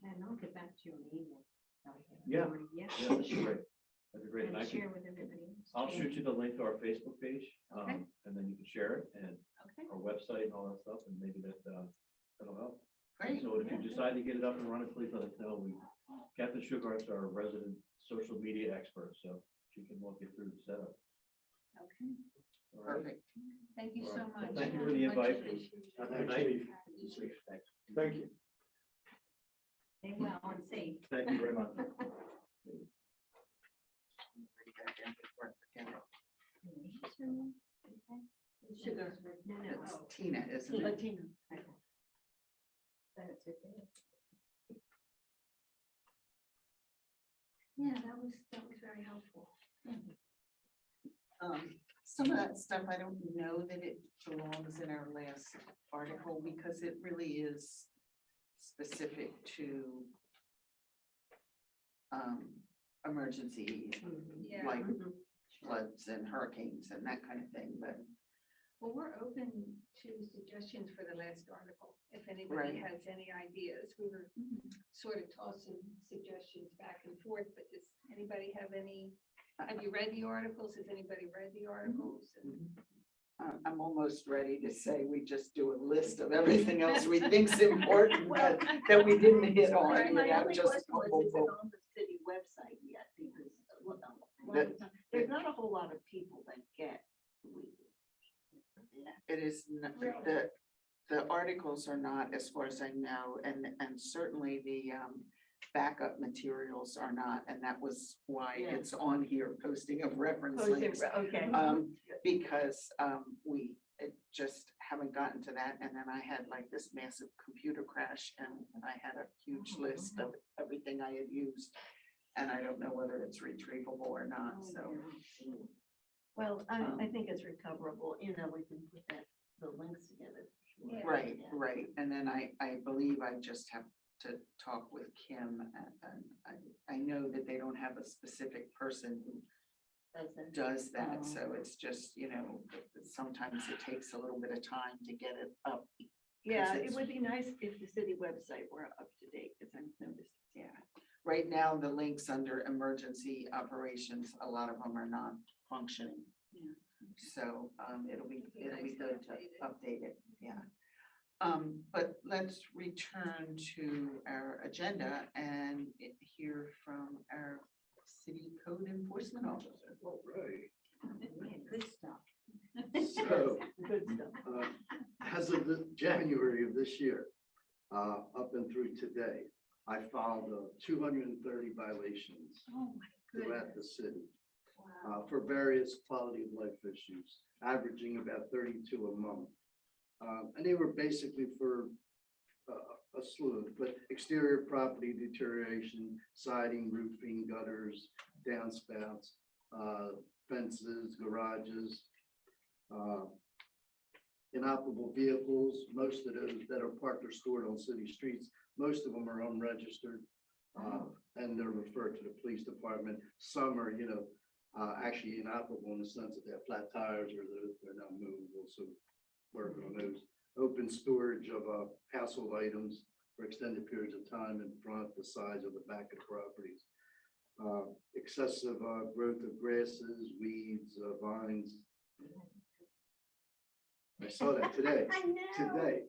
And I'll get back to you on email. Yeah. Yeah. Yeah, that's great. That'd be great. And And I can, share with everybody else. I'll too. shoot you the link to our Facebook page, Okay. and then you can share it and Okay. our website and all that stuff, and maybe that'll help. Great. So if you decide to get it up and running, please let us know. Captain Sugarhart's our resident social media expert, so she can walk you through the setup. Okay, All right? Perfect. thank you All so right. much. Thank you for the Much invite. appreciated. Have a good night. Thank you. Stay well and safe. Thank you very much. Sugar. No, no. It's Oh, Tina, isn't it? Latina. that's okay. Yeah, that was very helpful. Some of that stuff, I don't know that it belongs in our last article because it really is specific to emergency, Yeah. like floods and hurricanes and that kind of thing, but Well, we're open to suggestions for the last article. If anybody Right. has any ideas, we were sort of tossing suggestions back and forth, but does anybody have any? Have you read the articles? Has anybody read the articles? And I'm almost ready to say we just do a list of everything else we think's important, but that we didn't hit on, My you know, only just. question was, is it on the city website yet? Because a lot of times- there's not a whole lot of people that get. It is, Really? the articles are not, as far as I know, and certainly the backup materials are not, and that was why Yeah. it's on here, posting of reference Oh, is links. it- Okay. Because we just haven't gotten to that, and then I had like this massive computer crash, and I had a huge list of everything I had used. And I don't know whether it's retrievable or not, so. Well, I think it's recoverable, we can put the links together. Yeah. Right, Yeah. right, and then I believe I just have to talk with Kim, and I know that they don't have a specific person who does that, so it's just, sometimes it takes a little bit of time to get it up. Yeah, it it's- would be nice if the city website were up to date, because I've noticed. Yeah, right now, the links under emergency operations, a lot of them are non-functioning. Yeah. So, it'll be It'd be good nice to to update it. update it, yeah. But let's return to our agenda and hear from our city code enforcement officer. All right. Yeah, good stuff. So, Good stuff. as of January of this year, up and through today, I filed 230 violations Oh, my throughout goodness. the city Wow. for various quality of life issues, averaging about 32 a month. And they were basically for a slew, but exterior property deterioration, siding, roofing, gutters, downspouts, fences, garages, inoperable vehicles, most of those that are parked or stored on city streets, most of them are unregistered. And they're referred to the police department. Some are, actually inoperable in the sense that they have flat tires or they're not movable, so working on those. Open storage of household items for extended periods of time in front, the sides of the back of properties. Excessive growth of grasses, weeds, vines. I saw that today. I know. Today.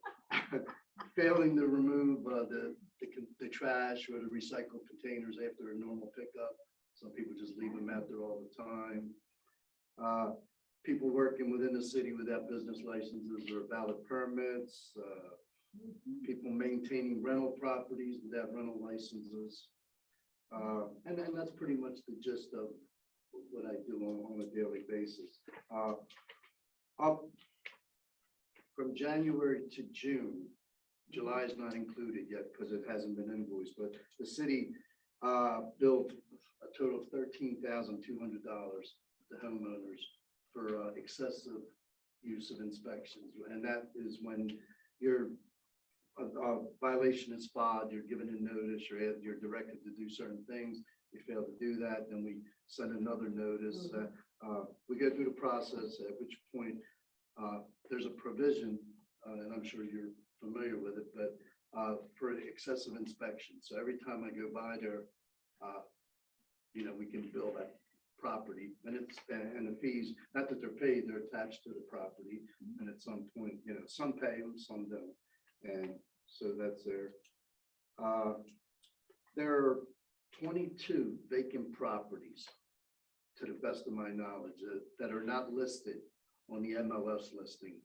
Failing to remove the trash or the recycled containers after a normal pickup. Some people just leave them out there all the time. People working within the city without business licenses or valid permits. People maintaining rental properties without rental licenses. And then that's pretty much the gist of what I do on a daily basis. Up from January to June, July is not included yet because it hasn't been invoiced, but the city billed a total of $13,200 to homeowners for excessive use of inspections. And that is when your violation is filed, you're given a notice, you're directed to do certain things. You fail to do that, then we send another notice. We go through the process, at which point there's a provision, and I'm sure you're familiar with it, but for excessive inspection. So every time I go by there, we can bill that property, and the fees, not that they're paid, they're attached to the property. And at some point, some pay them, some don't. And so that's there. There are 22 vacant properties, to the best of my knowledge, that are not listed on the MLS listing,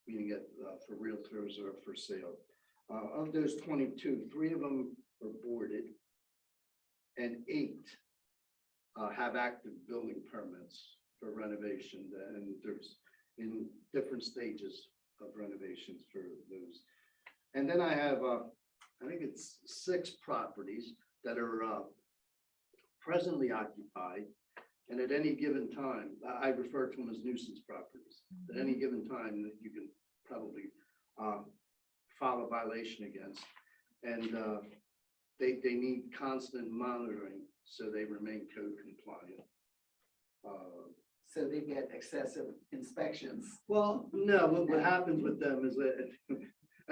meaning for realtors or for sale. Of those 22, 3 of them are boarded, and 8 have active building permits for renovation, and there's in different stages of renovations for those. And then I have, I think it's 6 properties that are presently occupied. And at any given time, I refer to them as nuisance properties. At any given time, that you can probably file a violation against. And they need constant monitoring so they remain code compliant. So they get excessive inspections. Well, no, what happens with them is that,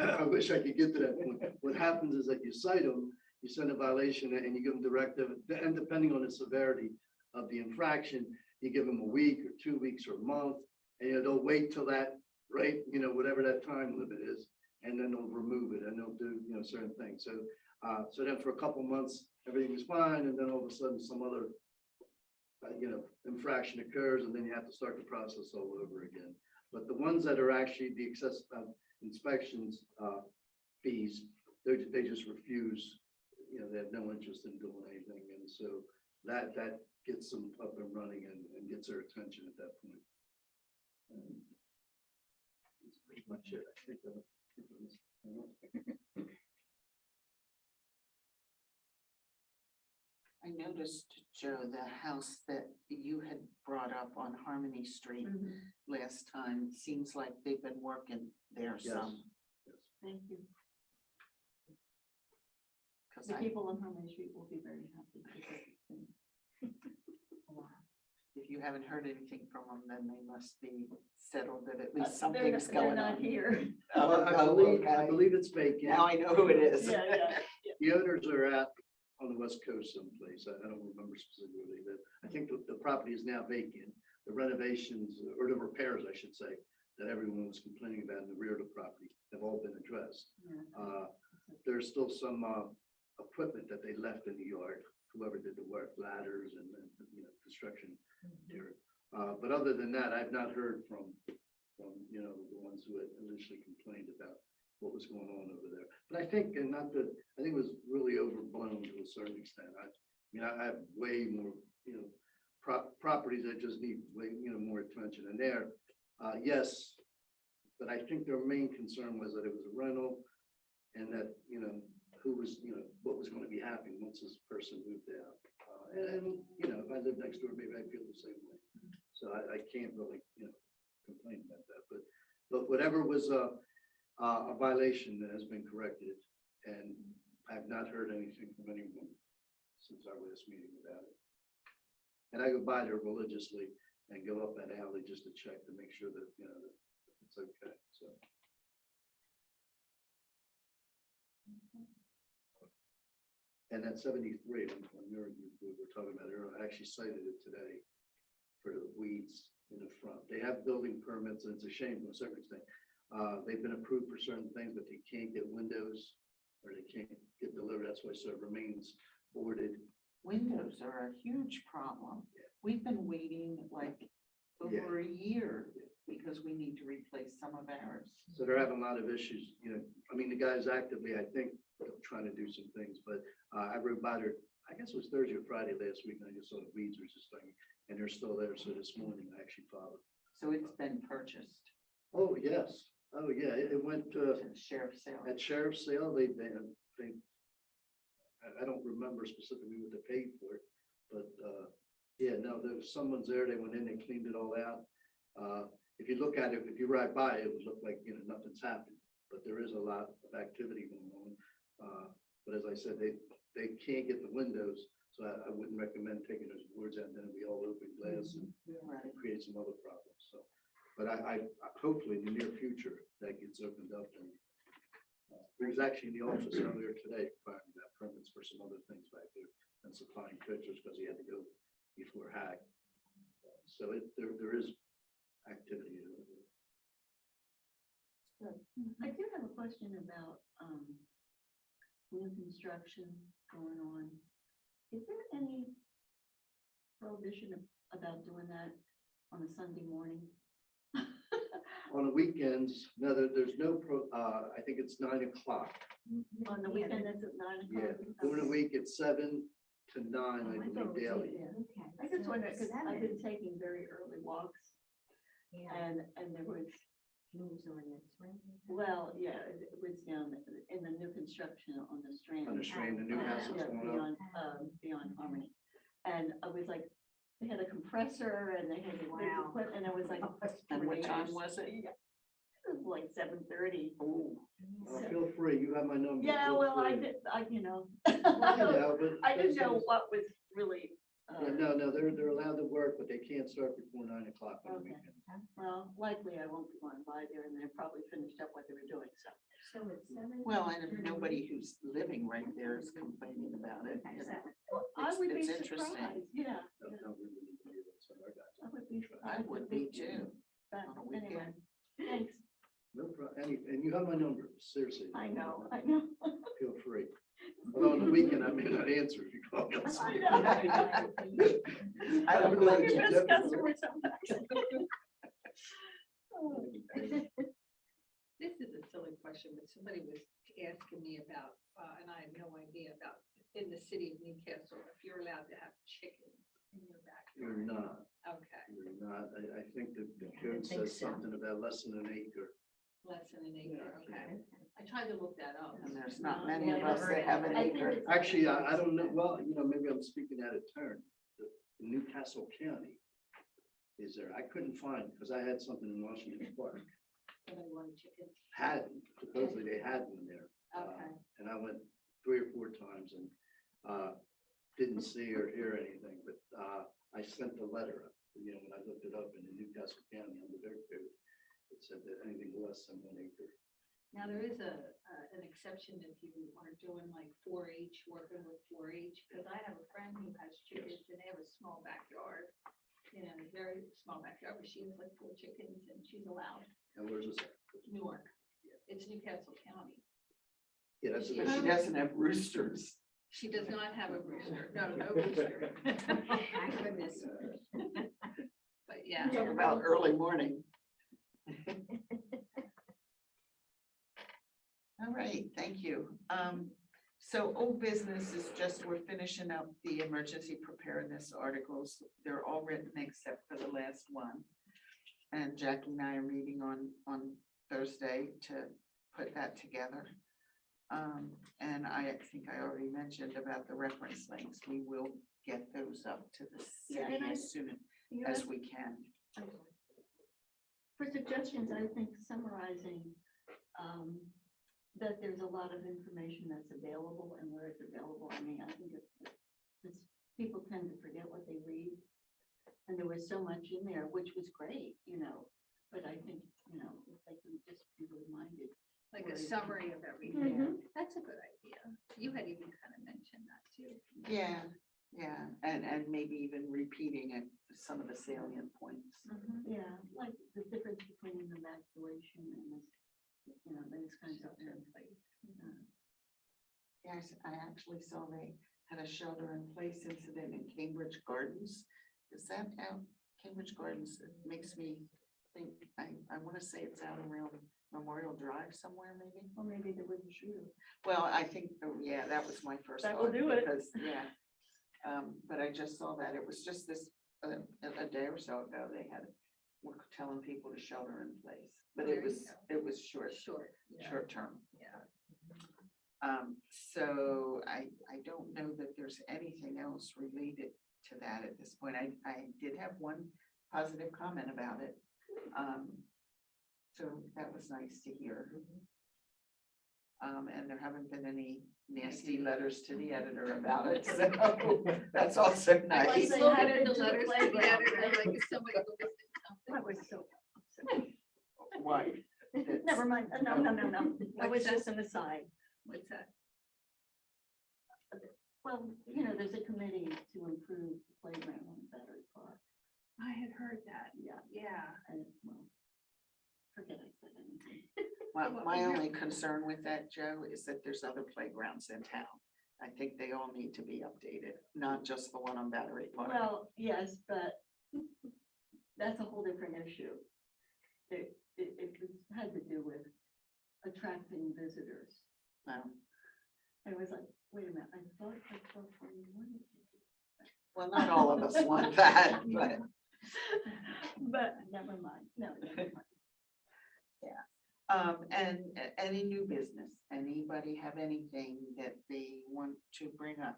I wish I could get to that point. What happens is that you cite them, you send a violation and you give them directive, and depending on the severity of the infraction, you give them a week or 2 weeks or a month, and they'll wait till that, right, whatever that time limit is, and then they'll remove it and they'll do, certain things. So, so then for a couple months, everything is fine, and then all of a sudden some other, infraction occurs, and then you have to start the process all over again. But the ones that are actually the excessive inspections fees, they just refuse. They have no interest in doing anything, and so that gets them up and running and gets their attention at that point. That's pretty much it. I think I noticed, Joe, the house that you had brought up on Harmony Street last time, seems like they've been working there Yes. some. Thank you. 'Cause The people on Harmony Street will be very happy. if you haven't heard anything from them, then they must be settled that at least They're something's they're going not on. here. Oh, I oh, believe okay. it's vacant. Now I know who it is. Yeah. The owners are out on the West Coast someplace. I don't remember specifically that. I think the property is now vacant. The renovations, or the repairs, I should say, that everyone was complaining about in the rear of the property have all been addressed. There's still some equipment that they left in the yard, whoever did the work, ladders and construction here. But other than that, I've not heard from the ones who had initially complained about what was going on over there. But I think, and not that, I think it was really overblown to a certain extent. I have way more, properties that just need way, more attention. And there, yes, but I think their main concern was that it was a rental. and that, who was, what was gonna be happening once this person moved out. And, if I lived next door, maybe I'd feel the same way. So I can't really, complain about that, but whatever was a violation that has been corrected, and I've not heard anything from anyone since our last meeting about it. And I go by there religiously and go up that alley just to check to make sure that, that it's okay, so. And that 73, when we were talking about it, I actually cited it today for the weeds in the front. They have building permits, and it's a shame to a certain extent. They've been approved for certain things, but they can't get windows or they can't get delivered. That's why so it remains boarded. Windows are a huge problem. We've been waiting like over a year because we need to replace some of ours. So they're having a lot of issues, I mean, the guys actively, I think, trying to do some things, but I rode by there, I guess it was Thursday or Friday last week, and I just saw the weeds were just starting, and they're still there. So this morning I actually followed. So it's been purchased Oh, yes. Oh, yeah. It went to the sheriff's sale. at sheriff's sale. They, I don't remember specifically what they paid for it, but yeah, no, there was someone's there. They went in, they cleaned it all out. If you look at it, if you ride by, it would look like, nothing's happened, but there is a lot of activity going on. But as I said, they can't get the windows, so I wouldn't recommend taking those boards out, and then it'd be all open glass and Right. create some other problems, so. But I hopefully in the near future, that gets opened up, and he was actually in the office earlier today, finding that permits for some other things back there and supplying pictures, because he had to go before hack. So there is activity. I do have a question about, new construction going on. Is there any prohibition about doing that on a Sunday morning? On the weekends, no, there's no I think it's 9 o'clock. On the weekend, it's at 9 Yeah, o'clock? during the week, it's 7 to 9, I believe, daily. I just wondered, because I've been taking very early walks, Yeah. and there was, News ordinance, right? well, yeah, it was down in the new construction on the Strand. On the Strand, the new house is Yeah, going up. beyond Harmony. And I was like, they had a compressor and they had the big Wow. equipment, and I was like. And what time tornadoes. was it? It was like 7:30. Oh, Feel free, you have my number. Yeah, feel well, I free. did, Well, you know, but I didn't that's- know what was really. Yeah, no, they're allowed to work, but they can't start before 9 o'clock on the Okay. weekend. Well, likely I won't be going by there, and they're probably finished up what they were doing, so. So it's 7. well, and if nobody who's living right there is complaining about it. Okay, you so- know. I would be It's interesting. surprised, yeah. No, we wouldn't be able to send our guys I out. would be. I would be too. But on a anyway, weekend. thanks. No problem, and you have my number, seriously. I know. Feel free. But on the weekend, I may not answer if you call. I know. I would I'm like your to best definitely- customer sometimes. Oh. This is a silly question, but somebody was asking me about, and I have no idea about, in the city of Newcastle, if you're allowed to have chickens in your You're backyard. not, Okay, you're not. I think that the I code think says so. something about less than an acre. less than an acre, okay. I tried to look that up. And there's not many of us that have an I think acre. it's- Actually, I don't know, well, maybe I'm speaking out of turn. The Newcastle County is there. I couldn't find, because I had something in Washington Park. Somebody wanted chickens. Supposedly they had one there. Okay. And I went 3 or 4 times and didn't see or hear anything, but I sent the letter, when I looked it up in the Newcastle County under their code. It said that anything less than 1 acre. Now, there is an exception if you are doing like 4-H, working with 4-H, because I have a friend who has chickens and they have a small backyard. A very small backyard, but she has like 4 chickens and she's allowed. And where's this at? Newark. It's Newcastle County. Yeah, that's. But she doesn't have roosters. She does not have a rooster. No rooster. Thank goodness. But yeah. Talk about early morning. All right, thank you. So old business is just, we're finishing up the emergency preparedness articles. They're all written except for the last one. And Jackie and I are meeting on Thursday to put that together. And I think I already mentioned about the reference links. We will get those up to the Yeah, city and I- as soon You as know, we can. I'm sorry. For suggestions, I think summarizing, that there's a lot of information that's available and where it's available. I mean, I think it's, people tend to forget what they read. And there was so much in there, which was great, but I think, if they can just be reminded. Like a Right. summary of everything. Mhm. That's a good idea. You had even kind of mentioned that too. Yeah, and maybe even repeating it, some of the salient points. Yeah, like the difference between an evacuation and this, those kinds of things. Yes, I actually saw they had a shelter in place incident in Cambridge Gardens. Is that out, Cambridge Gardens? It makes me think, I want to say it's out around Memorial Drive somewhere, maybe. Or maybe there was a shooter. Well, I think, oh, yeah, that was my first That will thought. do it. Because, yeah. But I just saw that. It was just this, a day or so ago, they were telling people to shelter in place. But There it you was, go. it was short Yeah. term. Yeah. So I don't know that there's anything else related to that at this point. I did have one positive comment about it. So that was nice to hear. And there haven't been any nasty letters to the editor about it, so that's also Like nice. they Looking have at been the to the letters to the playground, editor, right? like if somebody will listen to something. That was so. upsetting. Why? Never mind. No. That was What's just an aside. What's that? Well, there's a committee to improve the playground on Battery Park. I had heard that. Yeah, Yeah. and well, forget I said anything. My only concern with that, Joe, is that there's other playgrounds in town. I think they all need to be updated, not just the one on Battery Park. Well, yes, but that's a whole different issue. It had to do with attracting visitors. And it was like, wait a minute, I thought we wanted to. Well, not all of us want that, but. But never mind, no, never mind. And any new business, anybody have anything that they want to bring up?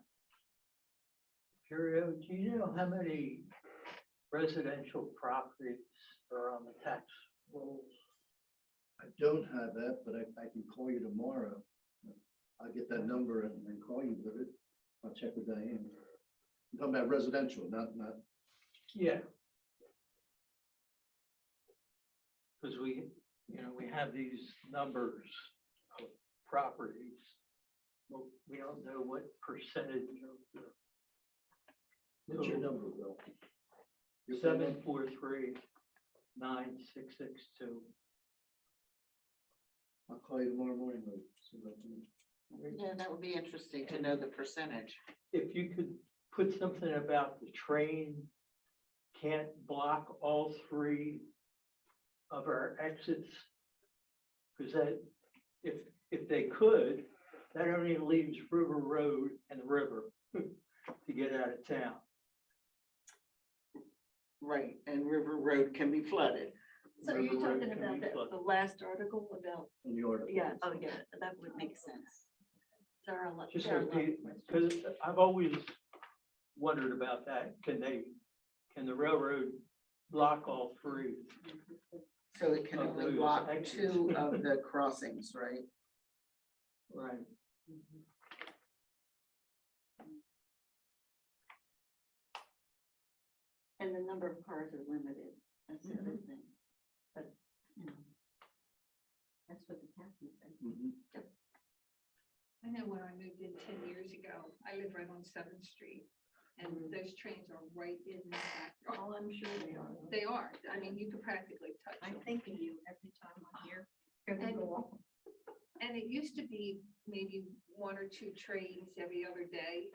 Curio, do you know how many residential properties are on the tax rolls? I don't have that, but I can call you tomorrow. I'll get that number and call you with it. I'll check with Diane. I'm talking about residential, not, Yeah. Because we have these numbers of properties. Well, we don't know what percentage of the. what's your number, Bill? 743-9662. I'll call you tomorrow morning. Lou, so that you- Yeah, that would be interesting to know the percentage. If you could put something about the train can't block all three of our exits. Because that, if they could, that only leaves River Road and the river to get out of town. Right, and River Road can be flooded. So you're River Road talking can about be flooded. the last article about, In the order. yeah, oh, yeah, that would make sense. There are a lot. Just there are a like lot of the, questions. because I've always wondered about that. Can the railroad block all three? So it can Of only those block exits. 2 of the crossings, right? Right. And the number of cars are limited, that's the other thing. But, that's what the captain said. Mhm. I know when I moved in 10 years ago, I lived right on 7th Street. And those trains are right in the backyard. Oh, I'm sure they are. They are. I mean, you could practically touch I them. think of you every time I'm here. And it used to be maybe 1 or 2 trains every other day.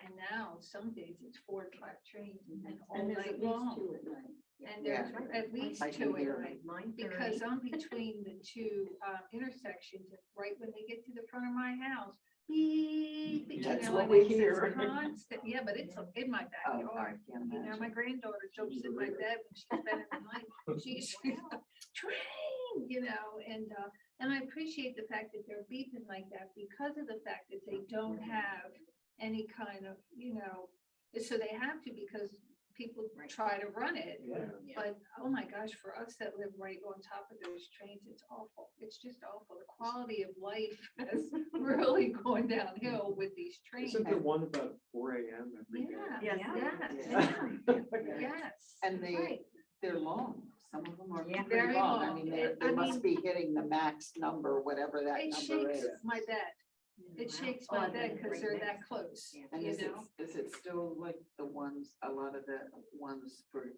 And now some days it's 4 or 5 trains and all And there's night at least long. 2 at night. And there's Yeah. at least I can 2 at hear night. Mine Because I'm between the 2 intersections, and right when they get to the front of my house, beep, you That's know, what and we it's hear. constant. Yeah, but it's in my Oh, I backyard. can't You know, my imagine. granddaughter jumps in my bed when she's spending the night. She's train, train, and I appreciate the fact that they're beeping like that because of the fact that they don't have any kind of, so they have to because people try to run it. Yeah. But, oh my gosh, for us that live right on top of those trains, it's awful. It's just awful. The quality of life has really gone downhill with these trains. Isn't there one about 4 AM every day? Yeah, Yes. yes, yes. And right. they're long. Some of them are Yeah. pretty Very long. I long. mean, It- they I must mean- be hitting the max number, whatever that It number shakes is. my bed. It shakes my bed because they're that close, Yeah. And you is it, know? is it still like the ones, a lot of the ones for,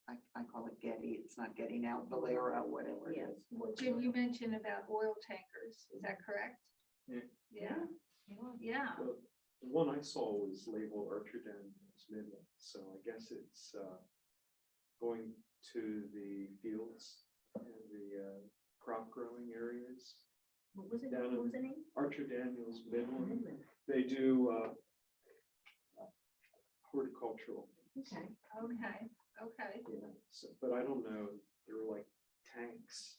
I call it Getty, it's not Getty now, Valero, whatever it Yes. is. Well, Jim, you mentioned about oil tankers. Is that correct? Yeah. Yeah, yeah. The the one I saw was labeled Archer-Den Midland, so I guess it's going to the fields and the crop growing areas. What was it? Down What was in- the name? Archer Daniels Midland, Midland. they do horticultural, Okay. Okay. so, but I don't know, they're like tanks.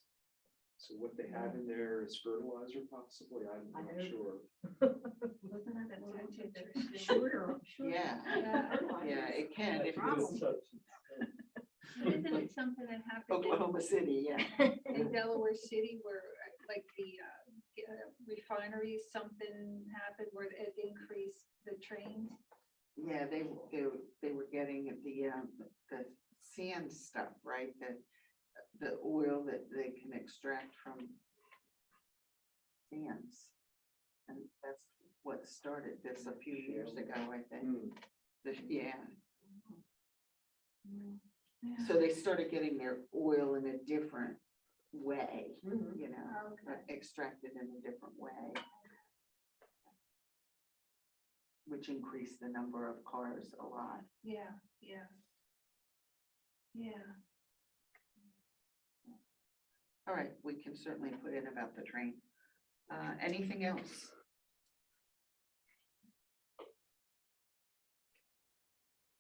So what they have in there is fertilizer possibly, I'm I not know. sure. Wasn't that That's one? interesting. Shorter. Yeah, Yeah. yeah, it can. If Problem. it's Isn't it something that happened in- Oklahoma City, yeah. in Delaware City where like the refineries, something happened where it increased the trains? Yeah, they were getting the sand stuff, right? The oil that they can extract from sands. And that's what started this a few years ago, I think. Hmm. Yeah. So they started getting their oil in a different way, Mhm. you know, Okay. extracted in a different way. Which increased the number of cars a lot. Yeah, yeah. Yeah. All right, we can certainly put in about the train. Anything else?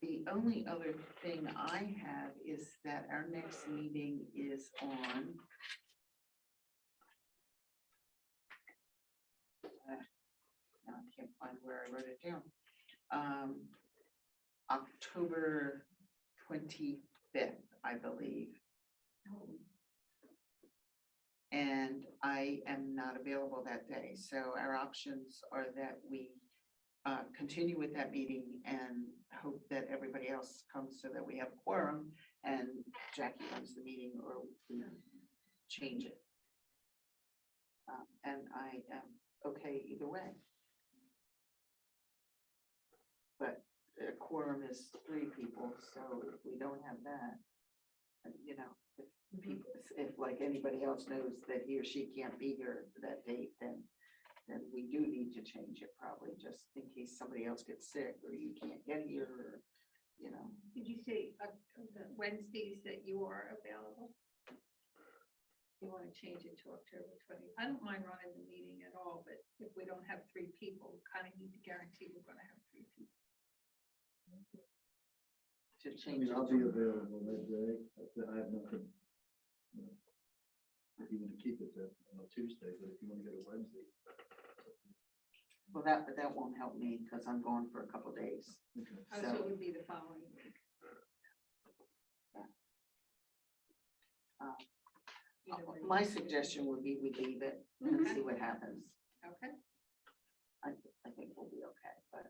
The only other thing I have is that our next meeting is on now I can't find where I wrote it down. October 25th, I believe. And I am not available that day, so our options are that we continue with that meeting and hope that everybody else comes so that we have quorum and Jackie runs the meeting, or we change it. And I am okay either way. But a quorum is 3 people, so if we don't have that, you know, if people, if like anybody else knows that he or she can't be here that date, then we do need to change it probably, just in case somebody else gets sick or you can't get here, or, you know. Did you say the Wednesdays that you are available? You want to change it to October 20th? I don't mind running the meeting at all, but if we don't have 3 people, we kind of need to guarantee we're going to have 3 people. To I change mean, it. I'll be available that day. I have nothing. you know, If you want to keep it to on a Tuesday, but if you want to get a Wednesday. Well, that won't help me because I'm gone for a couple days. Okay. Oh, so it would be the following week. Either way. My suggestion would be we leave it and see what happens. Okay, I think we'll be okay, but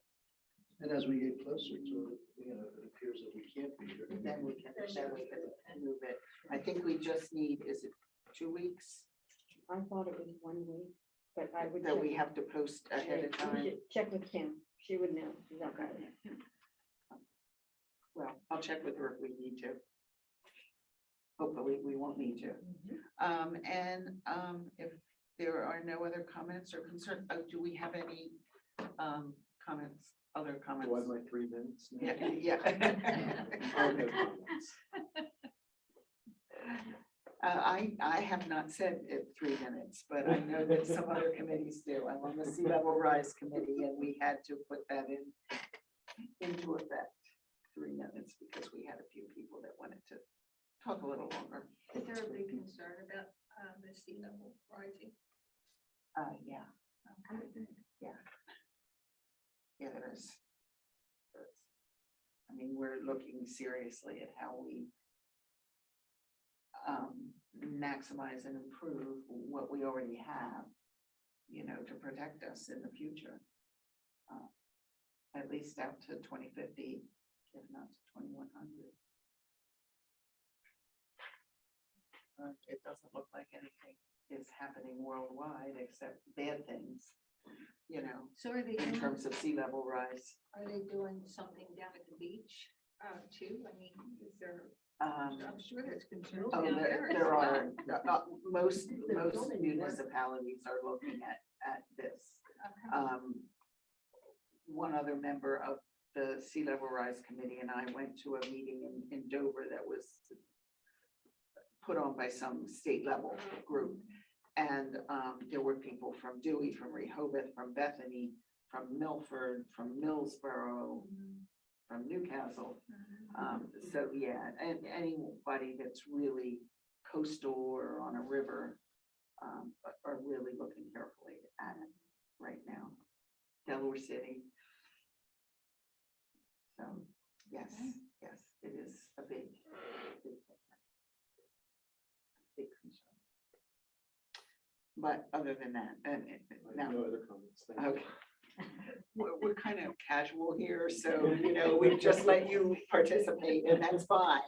And as we get closer to it, you know, if it appears that we can't be here. then we can move it. I think we just need, is it 2 weeks I thought it was 1 week, but I would. that check we with- have to post ahead of we time? should check with Kim. She would know. Is that right? Well, I'll check with her if we need to. Hopefully, we won't need to. If there are no other comments or concerns, do we have any comments, other Do I comments? have my 3 minutes now? Yeah, yeah. I have no comments. I have not said it 3 minutes, but I know that some other committees do. I'm on the Sea Level Rise Committee, and we had to put that into effect, 3 minutes, because we had a few people that wanted to talk a little longer. Is there a big concern about the sea level rising? Yeah. Yeah, there is. There is. I mean, we're looking seriously at how we maximize and improve what we already have, you know, to protect us in the future. At least out to 2050, if not to 2100. It doesn't look like anything is happening worldwide except bad things, you know, So are they, in terms of sea level rise. are they doing something down at the beach too? I mean, is there, Um, I'm sure there's concerns Oh, down there there as there well. are, most building work. municipalities are looking at this. Okay. One other member of the Sea Level Rise Committee and I went to a meeting in Dover that was put on by some state level group. And there were people from Dewey, from Rehoboth, from Bethany, from Milford, from Millsboro, from Newcastle. So, yeah, and anybody that's really coastal or on a river are really looking carefully at it right now. Delaware City. So, yes, yes, it is a big concern. But other than that, and I now. have no other comments. Thank you. Okay. We're kind of casual here, so, you know, we just let you participate and that's fine.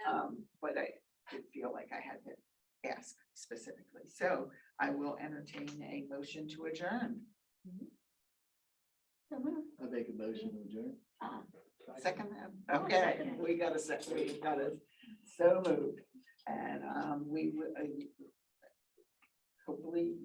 Yeah. But I did feel like I had to ask specifically. So I will entertain a motion to adjourn. I make a motion to adjourn. Second, okay, we got a second, we got a, so moved. And we, hopefully